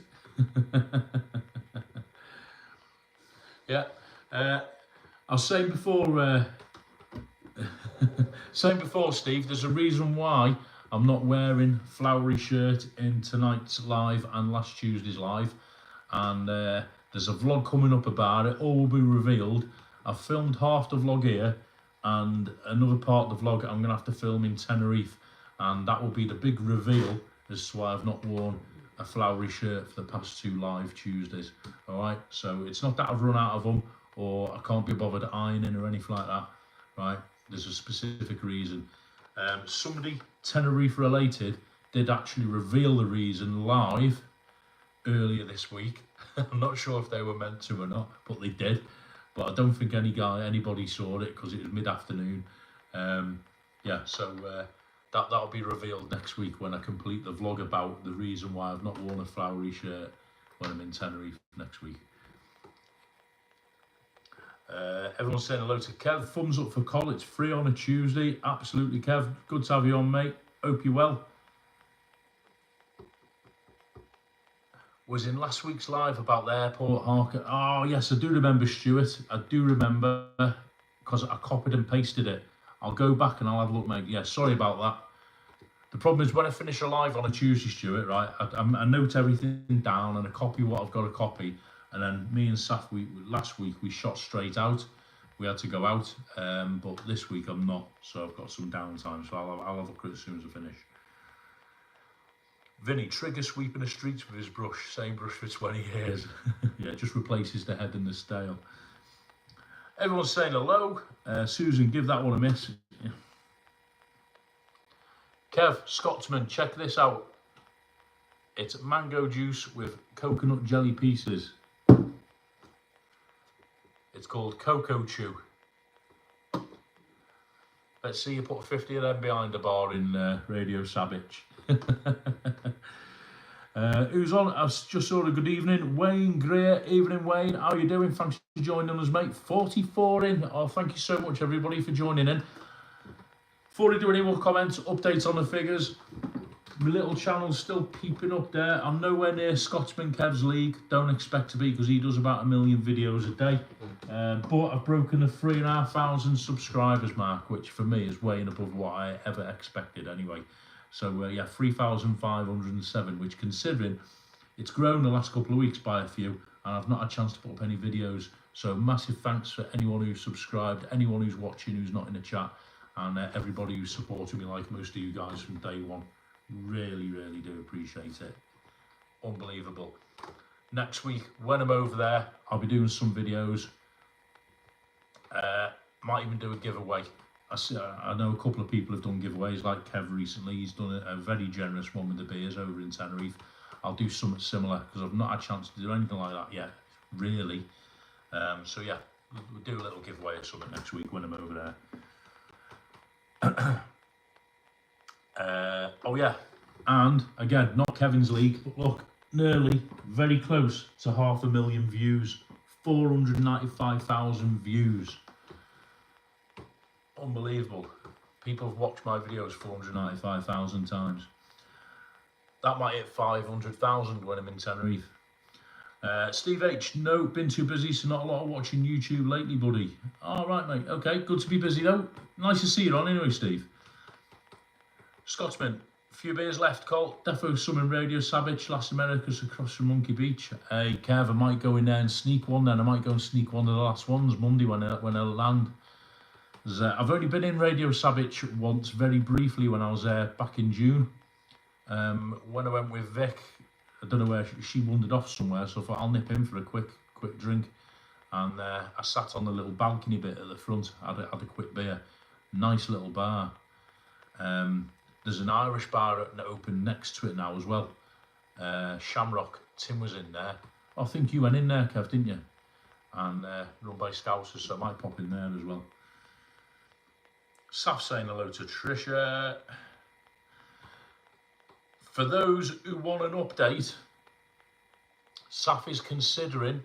Yeah. I was saying before, Steve, there's a reason why I'm not wearing flowery shirt in tonight's live and last Tuesday's live. And there's a vlog coming up about it. All will be revealed. I've filmed half the vlog here, and another part of the vlog I'm going to have to film in Tenerife, and that will be the big reveal as to why I've not worn a flowery shirt for the past 2 live Tuesdays. All right, so it's not that I've run out of them or I can't be bothered ironing or anything like that. Right, there's a specific reason. Somebody Tenerife related did actually reveal the reason live earlier this week. I'm not sure if they were meant to or not, but they did. But I don't think anybody saw it because it was mid-afternoon. Yeah, so that'll be revealed next week when I complete the vlog about the reason why I've not worn a flowery shirt when I'm in Tenerife next week. Everyone's saying hello to Kev. Thumbs up for Col. It's free on a Tuesday. Absolutely, Kev. Good to have you on, mate. Hope you're well. Was in last week's live about the airport Harker. Oh yes, I do remember, Stuart. I do remember because I copied and pasted it. I'll go back and I'll have a look, mate. Yeah, sorry about that. The problem is when I finish a live on a Tuesday, Stuart, right, I note everything down and I copy what I've got to copy. And then me and Saf, last week, we shot straight out. We had to go out, but this week I'm not. So I've got some downtime, so I'll have a look at it as soon as I finish. Vinny, trigger sweeping the streets with his brush, same brush for 20 years. Yeah, just replaces the head and the tail. Everyone's saying hello. Susan, give that one a miss. Yeah. Kev, Scotsman, check this out. It's mango juice with coconut jelly pieces. It's called Cocoa Chew. Let's see you put 50 of them behind the bar in Radio Savage. Who's on? I've just saw a good evening. Wayne, great evening, Wayne. How are you doing? Thanks for joining us, mate. 44 in. Oh, thank you so much, everybody, for joining in. Before I do any more comments, updates on the figures. My little channel's still peeping up there. I'm nowhere near Scotsman Kev's league. Don't expect to be, because he does about 1 million videos a day. But I've broken the 3,500 subscribers mark, which for me is way above what I ever expected anyway. So yeah, 3,507, which, considering it's grown the last couple of weeks by a few, and I've not had a chance to put up any videos. So massive thanks for anyone who's subscribed, anyone who's watching who's not in the chat, and everybody who's supported me, like most of you guys from day one. Really, really do appreciate it. Unbelievable. Next week, when I'm over there, I'll be doing some videos. Might even do a giveaway. I know a couple of people have done giveaways, like Kev recently. He's done a very generous one with the beers over in Tenerife. I'll do something similar, because I've not had a chance to do anything like that yet, really. So yeah, we'll do a little giveaway or something next week when I'm over there. Oh yeah, and again, not Kevin's league, but look, nearly, very close to 500,000 views, 495,000 views. Unbelievable. People have watched my videos 495,000 times. That might hit 500,000 when I'm in Tenerife. Steve H, no, been too busy, so not a lot of watching YouTube lately, buddy. All right, mate, okay, good to be busy though. Nice to see you on anyway, Steve. Scotsman, a few beers left, Colt. Defo Summon Radio Savage, Las Americas across from Monkey Beach. Hey, Kev, I might go in there and sneak one then. I might go and sneak one of the last ones Monday when I land. I've only been in Radio Savage once, very briefly, when I was there back in June. When I went with Vic, I don't know where, she wandered off somewhere, so I thought I'll nip in for a quick drink. And I sat on the little balcony bit at the front, had a quick beer. Nice little bar. There's an Irish bar open next to it now as well. Shamrock, Tim was in there. I think you went in there, Kev, didn't you? And run by Scousers, so I might pop in there as well. Saf saying hello to Trisha. For those who want an update, Saf is considering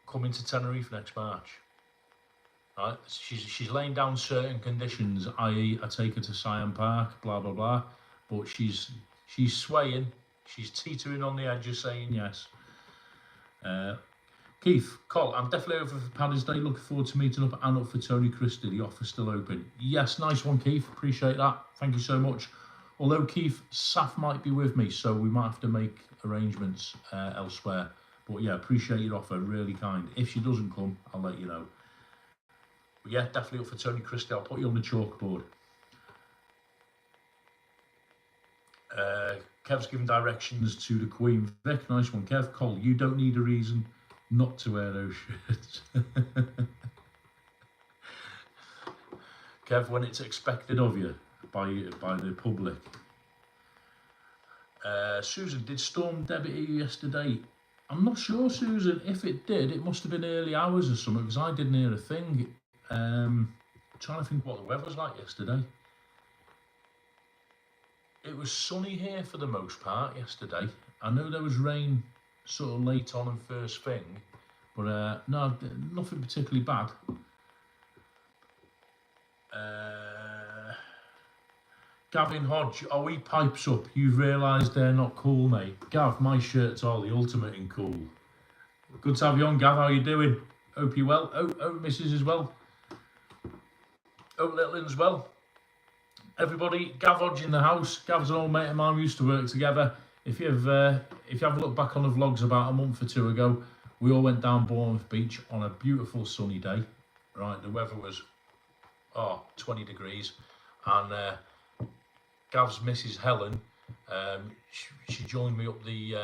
coming to Tenerife next March. Right, she's laying down certain conditions, i.e. I take her to Siam Park, blah blah blah, but she's swaying, she's teetering on the edge of saying yes. Keith, Col, I'm definitely over for Paddy's Day, looking forward to meeting up, and up for Tony Christie, the offer's still open. Yes, nice one, Keith, appreciate that, thank you so much. Although Keith, Saf might be with me, so we might have to make arrangements elsewhere, but yeah, appreciate your offer, really kind. If she doesn't come, I'll let you know. But yeah, definitely up for Tony Christie. I'll put you on the chalkboard. Kev's giving directions to the Queen. Vic, nice one, Kev. Cole, you don't need a reason not to wear those shirts. Kev, when it's expected of you by the public. Susan, did Storm debit you yesterday? I'm not sure, Susan. If it did, it must have been early hours or something, because I didn't hear a thing. Trying to think what the weather was like yesterday. It was sunny here for the most part yesterday. I know there was rain sort of late on and first thing, but no, nothing particularly bad. Gavin Hodge, oh, he pipes up. You've realised they're not cool, mate. Gav, my shirts are the ultimate in cool. Good to have you on, Gav. How you doing? Hope you're well. Oh, Mrs. as well. Oh, little as well. Everybody, Gav Hodge in the house. Gav's an old mate of mine. We used to work together. If you have a look back on the vlogs about a month or two ago, we all went down Bournemouth Beach on a beautiful sunny day. Right, the weather was 20 degrees, and Gav's Mrs. Helen She joined me up the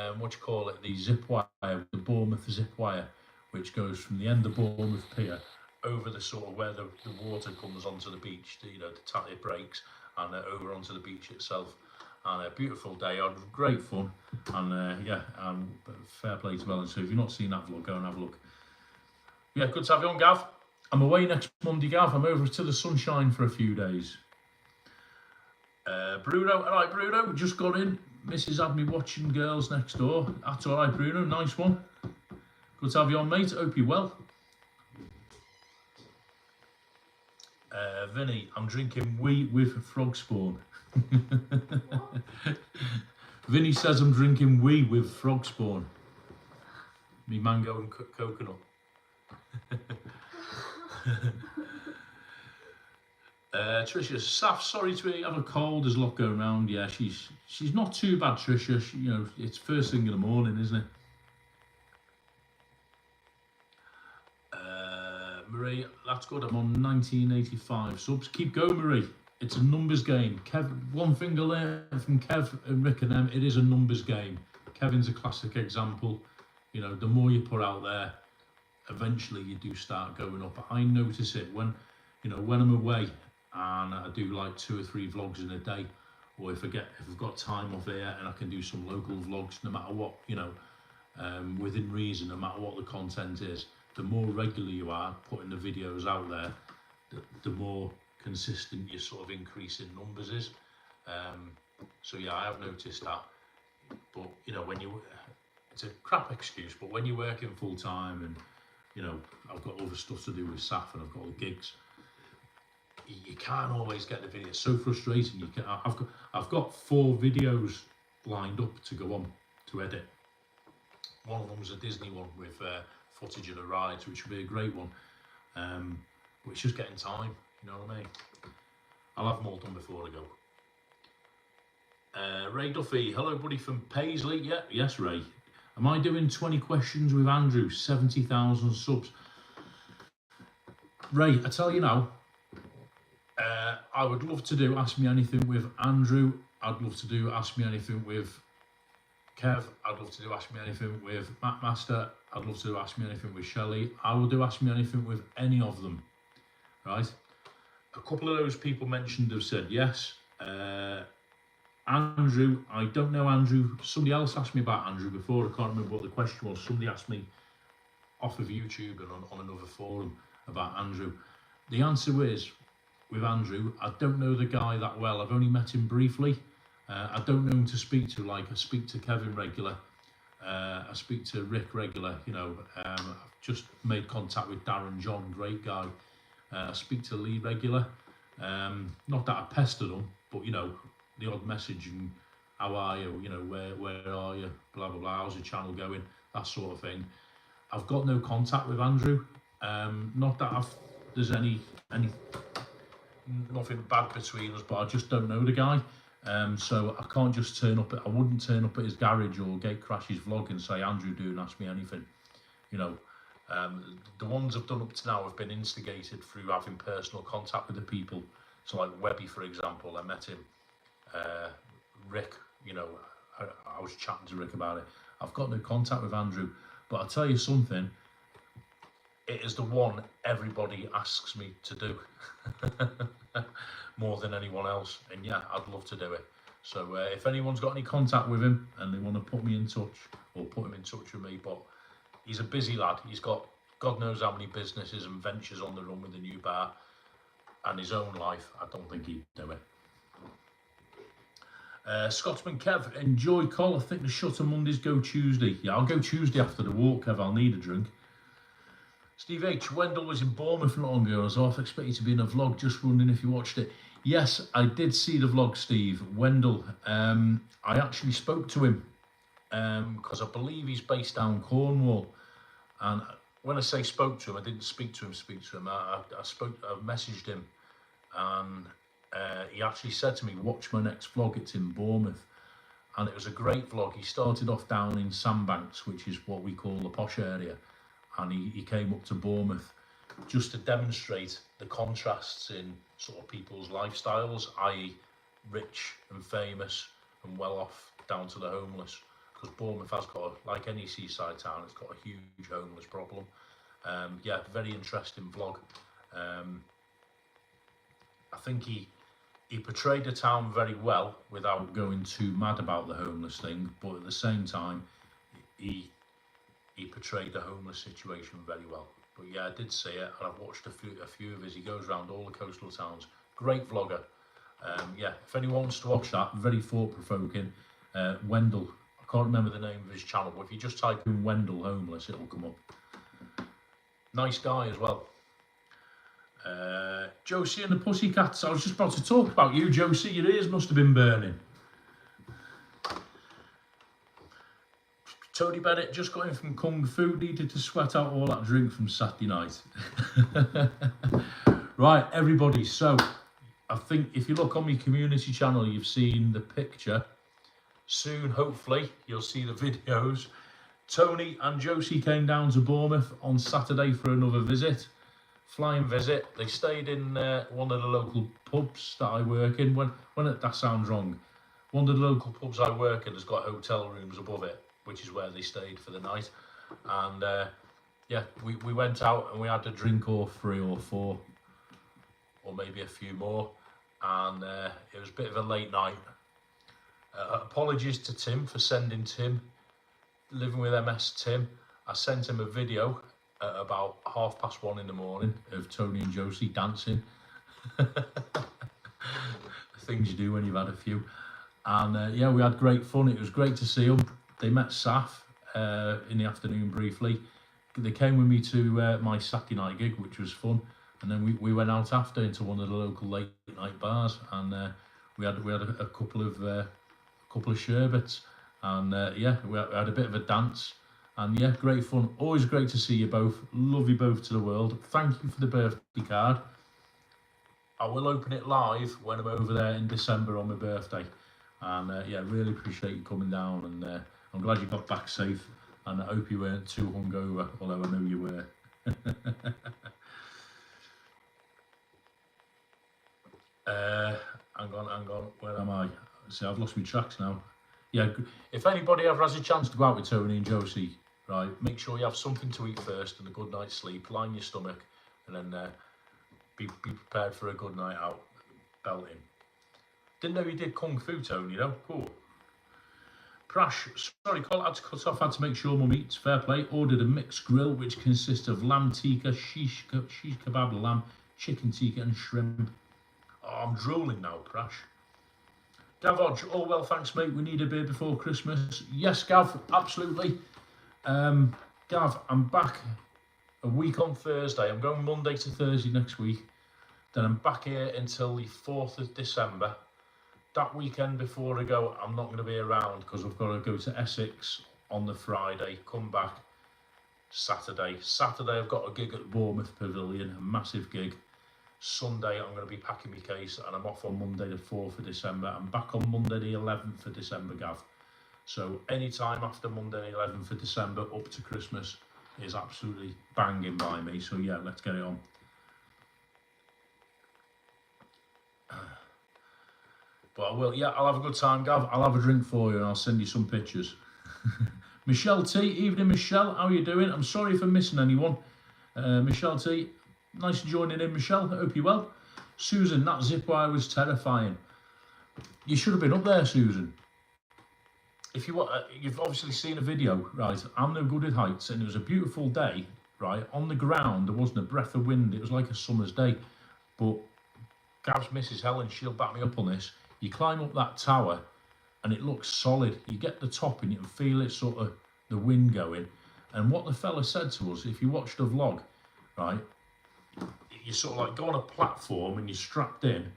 the zip wire, the Bournemouth zip wire, which goes from the end of Bournemouth Pier over the sort of where the water comes onto the beach. It breaks and over onto the beach itself. And a beautiful day. I had great fun, and fair play to Ellen. So if you've not seen that vlog, go and have a look. Yeah, good to have you on, Gav. I'm away next Monday, Gav. I'm over to the sunshine for a few days. Bruno, all right, Bruno, just got in. Mrs. had me watching Girls Next Door. That's all right, Bruno, nice one. Good to have you on, mate. Hope you're well. Vinny, I'm drinking wee with frog spawn. Vinny says I'm drinking wee with frog spawn. Me mango and coconut. Tricia, Saf, sorry to have a cold. There's a lot going around. Yeah, she's not too bad, Tricia. It's first thing in the morning, isn't it? Marie, that's good. I'm on 1985 subs. Keep going, Marie. It's a numbers game. Kev, one finger there from Kev and Rick and them. It is a numbers game. Kevin's a classic example. The more you put out there, eventually you do start going up. I notice it when I'm away and I do like 2 or 3 vlogs in a day, or if I've got time off here and I can do some local vlogs, no matter what, within reason, no matter what the content is. The more regular you are putting the videos out there, the more consistent your sort of increase in numbers is. So yeah, I have noticed that. But it's a crap excuse, but when you're working full time and I've got other stuff to do with SAF and I've got the gigs, you can't always get the video. It's so frustrating. I've got 4 videos lined up to go on to edit. One of them's a Disney one with footage of the rides, which would be a great one. But it's just getting time, you know what I mean? I'll have them all done before I go. Ray Duffy, hello buddy from Paisley. Yeah, yes Ray. Am I doing 20 questions with Andrew? 70,000 subs. Ray, I tell you now, I would love to do Ask Me Anything with Andrew. I'd love to do Ask Me Anything with Kev. I'd love to do Ask Me Anything with Matt Master. I'd love to do Ask Me Anything with Shelley. I will do Ask Me Anything with any of them, right? A couple of those people mentioned have said yes. Andrew, I don't know Andrew. Somebody else asked me about Andrew before. I can't remember what the question was. Somebody asked me off of YouTube and on another forum about Andrew. The answer is, with Andrew, I don't know the guy that well. I've only met him briefly. I don't know him to speak to. Like, I speak to Kevin regular. I speak to Rick regular. I've just made contact with Darren John, great guy. I speak to Lee regular. Not that I pestered him, but the odd message and how are you? Where are you? Blah blah blah. How's the channel going? That sort of thing. I've got no contact with Andrew. Not that there's any nothing bad between us, but I just don't know the guy. So I can't just turn up. I wouldn't turn up at his garage or Gate Crash's vlog and say, Andrew, do and ask me anything. The ones I've done up to now have been instigated through having personal contact with the people. So like Webby, for example, I met him. Rick, I was chatting to Rick about it. I've got no contact with Andrew, but I'll tell you something. It is the one everybody asks me to do more than anyone else, and yeah, I'd love to do it. So if anyone's got any contact with him and they want to put me in touch or put him in touch with me, but he's a busy lad. He's got God knows how many businesses and ventures on the run with the new bar and his own life. I don't think he'd do it. Scotsman Kev, enjoy Col. I think the shutter Mondays go Tuesday. Yeah, I'll go Tuesday after the walk, Kev. I'll need a drink. Steve H. Wendell was in Bournemouth not long ago. I was half expected to be in a vlog, just wondering if you watched it. Yes, I did see the vlog, Steve. Wendell, I actually spoke to him because I believe he's based down Cornwall. And when I say spoke to him, I didn't speak to him. I messaged him, and he actually said to me, watch my next vlog, it's in Bournemouth. And it was a great vlog. He started off down in Sandbanks, which is what we call the posh area. And he came up to Bournemouth just to demonstrate the contrasts in sort of people's lifestyles, i.e. rich and famous and well off down to the homeless, because Bournemouth has got, like any seaside town, it's got a huge homeless problem. Yeah, very interesting vlog. I think he portrayed the town very well without going too mad about the homeless thing, but at the same time, he portrayed the homeless situation very well. But yeah, I did see it, and I've watched a few of his. He goes around all the coastal towns. Great vlogger. Yeah, if anyone wants to watch that, very thought-provoking. Wendell, I can't remember the name of his channel, but if you just type in Wendell Homeless, it'll come up. Nice guy as well. Josie and the Pussycats. I was just about to talk about you, Josie. Your ears must have been burning. Tony Bennett just got in from Kung Fu, needed to sweat out all that drink from Saturday night. Right, everybody, so I think if you look on my community channel, you've seen the picture. Soon, hopefully, you'll see the videos. Tony and Josie came down to Bournemouth on Saturday for another visit. Flying visit. They stayed in one of the local pubs that I work in. That sounds wrong. One of the local pubs I work in has got hotel rooms above it, which is where they stayed for the night. And yeah, we went out and we had a drink or 3 or 4, or maybe a few more. And it was a bit of a late night. Apologies to Tim for sending Tim, living with MS Tim. I sent him a video at about 1:30 in the morning of Tony and Josie dancing. The things you do when you've had a few. And yeah, we had great fun. It was great to see them. They met Saf in the afternoon briefly. They came with me to my Saturday night gig, which was fun. And then we went out after into one of the local late night bars, and we had a couple of sherbets, and yeah, we had a bit of a dance. And yeah, great fun. Always great to see you both. Love you both to the world. Thank you for the birthday card. I will open it live when I'm over there in December on my birthday. And yeah, really appreciate you coming down. And I'm glad you got back safe. And I hope you weren't too hungover, although I know you were. Hang on. Where am I? See, I've lost my tracks now. Yeah, if anybody ever has a chance to go out with Tony and Josie, right, make sure you have something to eat first and a good night's sleep, line your stomach, and then be prepared for a good night out, belting. Didn't know you did Kung Fu, Tony, though. Cool. Prash, sorry, call had to cut off, had to make sure mum eats. Fair play. Ordered a mixed grill, which consists of lamb tikka, shish kebab lamb, chicken tikka and shrimp. Oh, I'm drooling now, Prash. Gav Hodge, oh well, thanks mate, we need a beer before Christmas. Yes, Gav, absolutely. Gav, I'm back a week on Thursday. I'm going Monday to Thursday next week. Then I'm back here until the 4th of December. That weekend before I go, I'm not going to be around because I've got to go to Essex on the Friday, come back Saturday. Saturday I've got a gig at Bournemouth Pavilion, a massive gig. Sunday I'm going to be packing my case and I'm off on Monday the 4th of December. I'm back on Monday the 11th of December, Gav. So any time after Monday the 11th of December up to Christmas is absolutely banging by me. So yeah, let's get it on. But I will, yeah, I'll have a good time, Gav. I'll have a drink for you and I'll send you some pictures. Michelle T, evening Michelle, how are you doing? I'm sorry for missing anyone. Michelle T, nice joining in, Michelle. I hope you're well. Susan, that zip wire was terrifying. You should have been up there, Susan. If you want, you've obviously seen a video, right? I'm no good at heights, and it was a beautiful day, right? On the ground, there wasn't a breath of wind. It was like a summer's day. But Gav's Mrs. Helen, she'll back me up on this. You climb up that tower, and it looks solid. You get the top, and you can feel it sort of the wind going. And what the fella said to us, if you watched the vlog, right? You sort of like go on a platform and you're strapped in,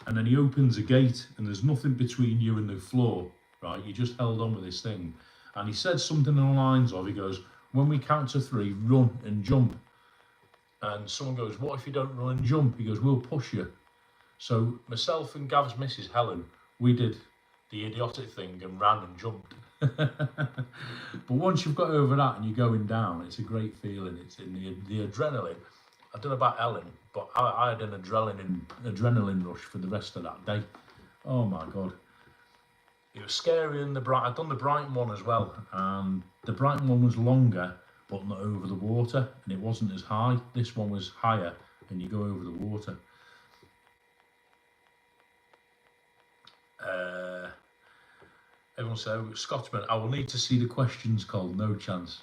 and then he opens a gate and there's nothing between you and the floor, right? You just held on with this thing. And he said something along the lines of, he goes, when we count to 3, run and jump. And someone goes, what if you don't run and jump? He goes, we'll push you. So myself and Gav's Mrs. Helen, we did the idiotic thing and ran and jumped. But once you've got over that and you're going down, it's a great feeling. It's in the adrenaline. I don't know about Ellen, but I had an adrenaline rush for the rest of that day. Oh my God. It was scarier than the Brighton. I'd done the Brighton one as well, and the Brighton one was longer, but not over the water, and it wasn't as high. This one was higher, and you go over the water. Everyone said, oh, Scotsman, I will need to see the questions, Cole. No chance.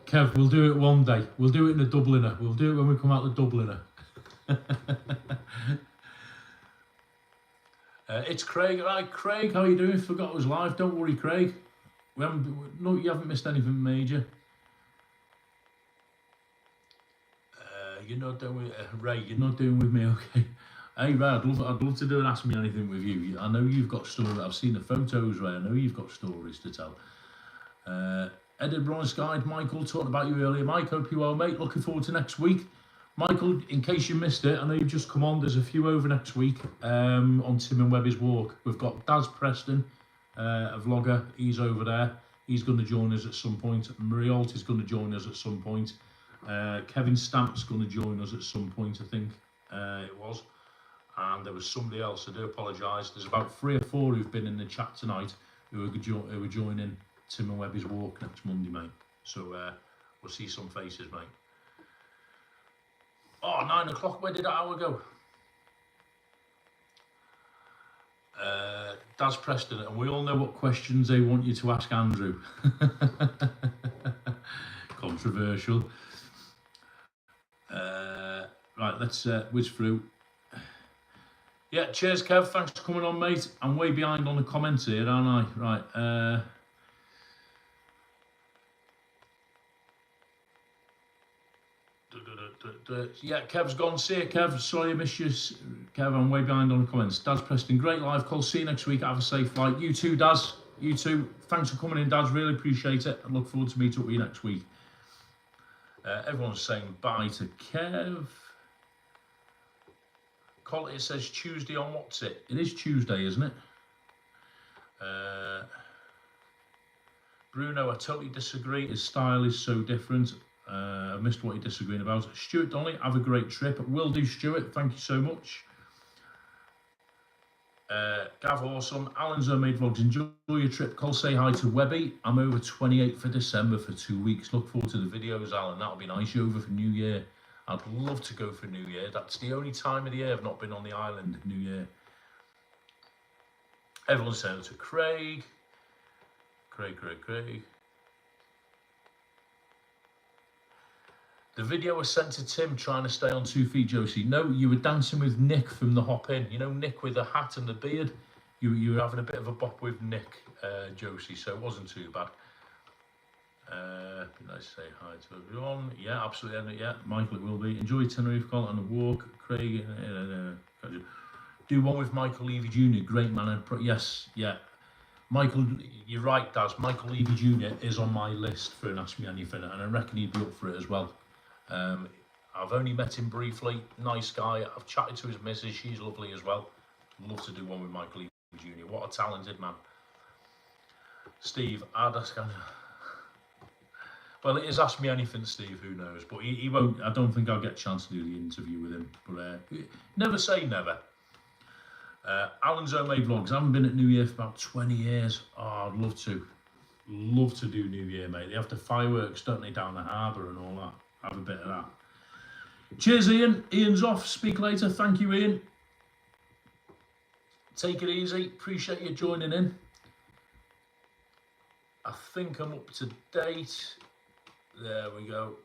Kev, we'll do it one day. We'll do it in a Dubliner. We'll do it when we come out the Dubliner. It's Craig. Right, Craig, how are you doing? Forgot I was live. Don't worry, Craig. You haven't missed anything major. You're not doing with Ray. You're not doing with me, okay? Hey Ray, I'd love to do an Ask Me Anything with you. I know you've got stories. I've seen the photos, Ray. I know you've got stories to tell. Edinburgh Guide, Michael, talked about you earlier. Mike, hope you're well, mate. Looking forward to next week. Michael, in case you missed it, I know you've just come on. There's a few over next week on Tim and Webby's Walk. We've got Daz Preston, a vlogger. He's over there. He's going to join us at some point. Marie Alt is going to join us at some point. Kevin Stamp's going to join us at some point, I think it was. And there was somebody else, I do apologise. There's about 3 or 4 who've been in the chat tonight who are joining Tim and Webby's Walk next Monday, mate. So we'll see some faces, mate. Oh, 9 o'clock, where did that hour go? Daz Preston, and we all know what questions they want you to ask Andrew. Controversial. Right, let's whiz through. Yeah, cheers, Kev. Thanks for coming on, mate. I'm way behind on the comments here, aren't I? Right. Yeah, Kev's gone. See you, Kev. Sorry I missed you, Kev. I'm way behind on the comments. Daz Preston, great live call. See you next week. Have a safe flight. You too, Daz. You too. Thanks for coming in, Daz. Really appreciate it. I look forward to meeting up with you next week. Everyone's saying bye to Kev. It says Tuesday on what's it? It is Tuesday, isn't it? Bruno, I totally disagree. His style is so different. I missed what you're disagreeing about. Stuart Donnelly, have a great trip. Will do, Stuart. Thank you so much. Gav, awesome. Alan's Homemade Vlogs, enjoy your trip. Cole, say hi to Webby. I'm over 28th of December for 2 weeks. Look forward to the videos, Alan. That'll be nice. You're over for New Year. I'd love to go for New Year. That's the only time of the year I've not been on the island, New Year. Everyone's saying to Craig. Craig. The video was sent to Tim trying to stay on 2 feet, Josie. No, you were dancing with Nick from the Hop In. You know, Nick with the hat and the beard? You were having a bit of a bop with Nick, Josie, so it wasn't too bad. Nice to say hi to everyone. Yeah, absolutely. Yeah, Michael, it will be. Enjoy Tenerife, Call on the walk. Craig, do one with Michael Levy Jr. Great man. Yes, yeah. Michael, you're right, Daz. Michael Levy Jr. is on my list for an Ask Me Anything, and I reckon he'd be up for it as well. I've only met him briefly. Nice guy. I've chatted to his missus. She's lovely as well. Love to do one with Michael Levy Jr. What a talented man. Steve, I'd ask him. Well, it is Ask Me Anything, Steve, who knows. But he won't. I don't think I'll get a chance to do the interview with him. But never say never. Alan's Homemade Vlogs. I haven't been at New Year for about 20 years. Oh, I'd love to. Love to do New Year, mate. They have the fireworks, don't they, down the harbour and all that. Have a bit of that. Cheers, Ian. Ian's off. Speak later. Thank you, Ian. Take it easy. Appreciate you joining in. I think I'm up to date. There we go.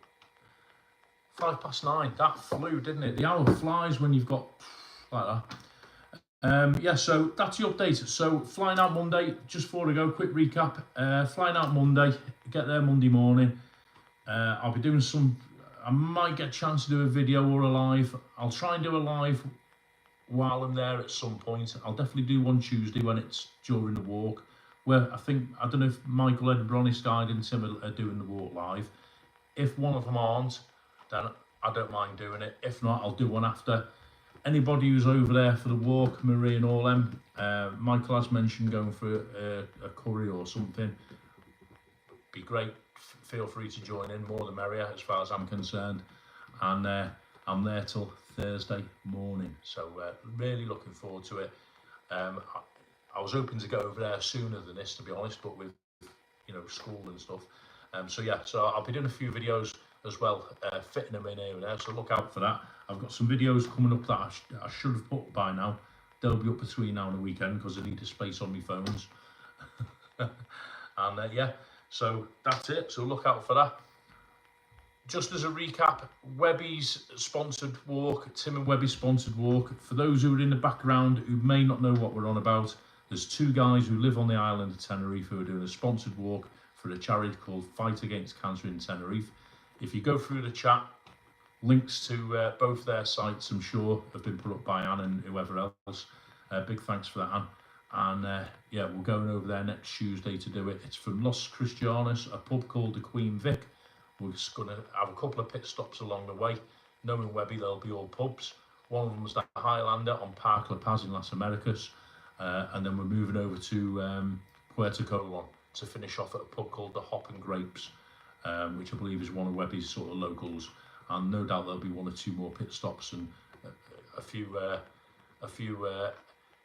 9:05. That flew, didn't it? The hour flies when you've got like that. Yeah, so that's the update. So flying out Monday, just before I go, quick recap. Flying out Monday, get there Monday morning. I'll be doing I might get a chance to do a video or a live. I'll try and do a live while I'm there at some point. I'll definitely do one Tuesday when it's during the walk. Where I don't know if Michael, Edinburgh Guide and Tim are doing the walk live. If one of them aren't, then I don't mind doing it. If not, I'll do one after. Anybody who's over there for the walk, Marie and all them, Michael has mentioned going for a curry or something. Be great. Feel free to join in, more the merrier as far as I'm concerned. And I'm there till Thursday morning. So really looking forward to it. I was hoping to get over there sooner than this, to be honest, but with school and stuff. So I'll be doing a few videos as well, fitting them in here and there. So look out for that. I've got some videos coming up that I should have put by now. They'll be up between now and the weekend because I need a space on my phones. And yeah, so that's it. So look out for that. Just as a recap, Webby's sponsored walk, Tim and Webby's sponsored walk. For those who are in the background who may not know what we're on about, there's two guys who live on the island of Tenerife who are doing a sponsored walk for a charity called Fight Against Cancer in Tenerife. If you go through the chat, links to both their sites, I'm sure, have been put up by Anne and whoever else. Big thanks for that, Anne. And yeah, we're going over there next Tuesday to do it. It's from Los Cristianos, a pub called the Queen Vic. We're just going to have a couple of pit stops along the way. Knowing Webby, there'll be all pubs. One of them was the Highlander on Park La Paz in Las Americas. And then we're moving over to Puerto Colon to finish off at a pub called the Hop and Grapes, which I believe is one of Webby's sort of locals. And no doubt there'll be one or two more pit stops and a few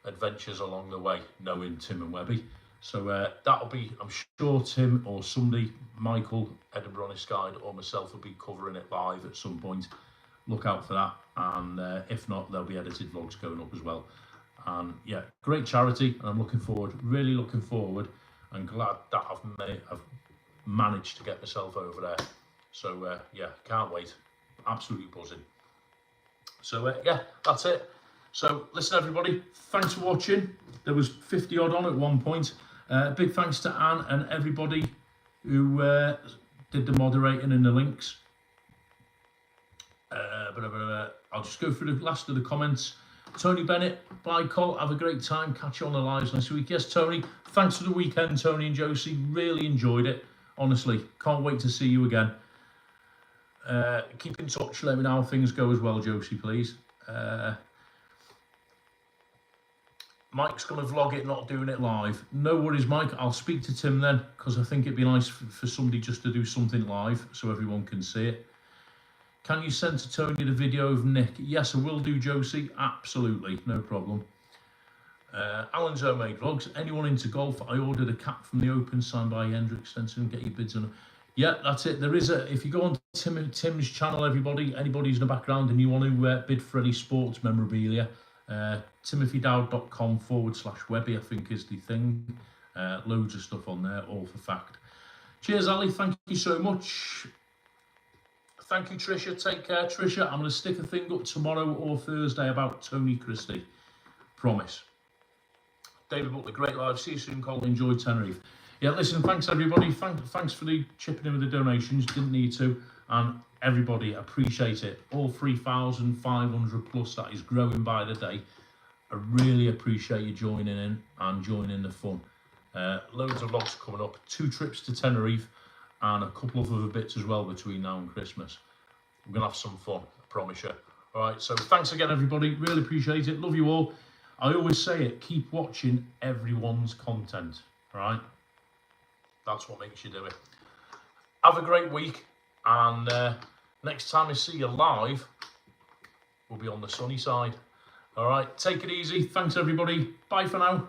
adventures along the way, knowing Tim and Webby. So that'll be, I'm sure Tim or somebody, Michael, Edinburgh on his guide, or myself will be covering it live at some point. Look out for that. And if not, there'll be edited vlogs going up as well. And yeah, great charity. And I'm looking forward, really looking forward, and glad that I've managed to get myself over there. So yeah, can't wait. Absolutely buzzing. So yeah, that's it. So listen, everybody, thanks for watching. There was 50 odd on at one point. Big thanks to Anne and everybody who did the moderating and the links. I'll just go through the last of the comments. Tony Bennett, bye Col, have a great time, catch you on the lives next week. Yes, Tony, thanks for the weekend, Tony and Josie, really enjoyed it, honestly, can't wait to see you again. Keep in touch, let me know how things go as well, Josie, please. Mike's going to vlog it, not doing it live. No worries, Mike. I'll speak to Tim then, because I think it'd be nice for somebody just to do something live so everyone can see it. Can you send to Tony the video of Nick? Yes, I will do, Josie. Absolutely, no problem. Alan's Homemade Vlogs. Anyone into golf? I ordered a cap from the Open signed by Hendrik Stenson. Get your bids on it. Yeah, that's it. There is a, if you go on Tim's channel, everybody, who's in the background and you want to bid for any sports memorabilia, timothydowd.com/Webby, I think is the thing. Loads of stuff on there, all for fact. Cheers, Ali. Thank you so much. Thank you, Trisha. Take care, Trisha. I'm going to stick a thing up tomorrow or Thursday about Tony Christie. Promise. David Butler, great live. See you soon, Cole. Enjoy Tenerife. Yeah, listen, thanks, everybody. Thanks for the chipping in with the donations. Didn't need to. And everybody, appreciate it. All 3,500 plus, that is growing by the day. I really appreciate you joining in and joining the fun. Loads of vlogs coming up. 2 trips to Tenerife and a couple of other bits as well between now and Christmas. We're going to have some fun, I promise you. All right, so thanks again, everybody. Really appreciate it. Love you all. I always say it, keep watching everyone's content, all right? That's what makes you do it. Have a great week, and next time I see you live, we'll be on the sunny side. All right, take it easy. Thanks, everybody. Bye for now.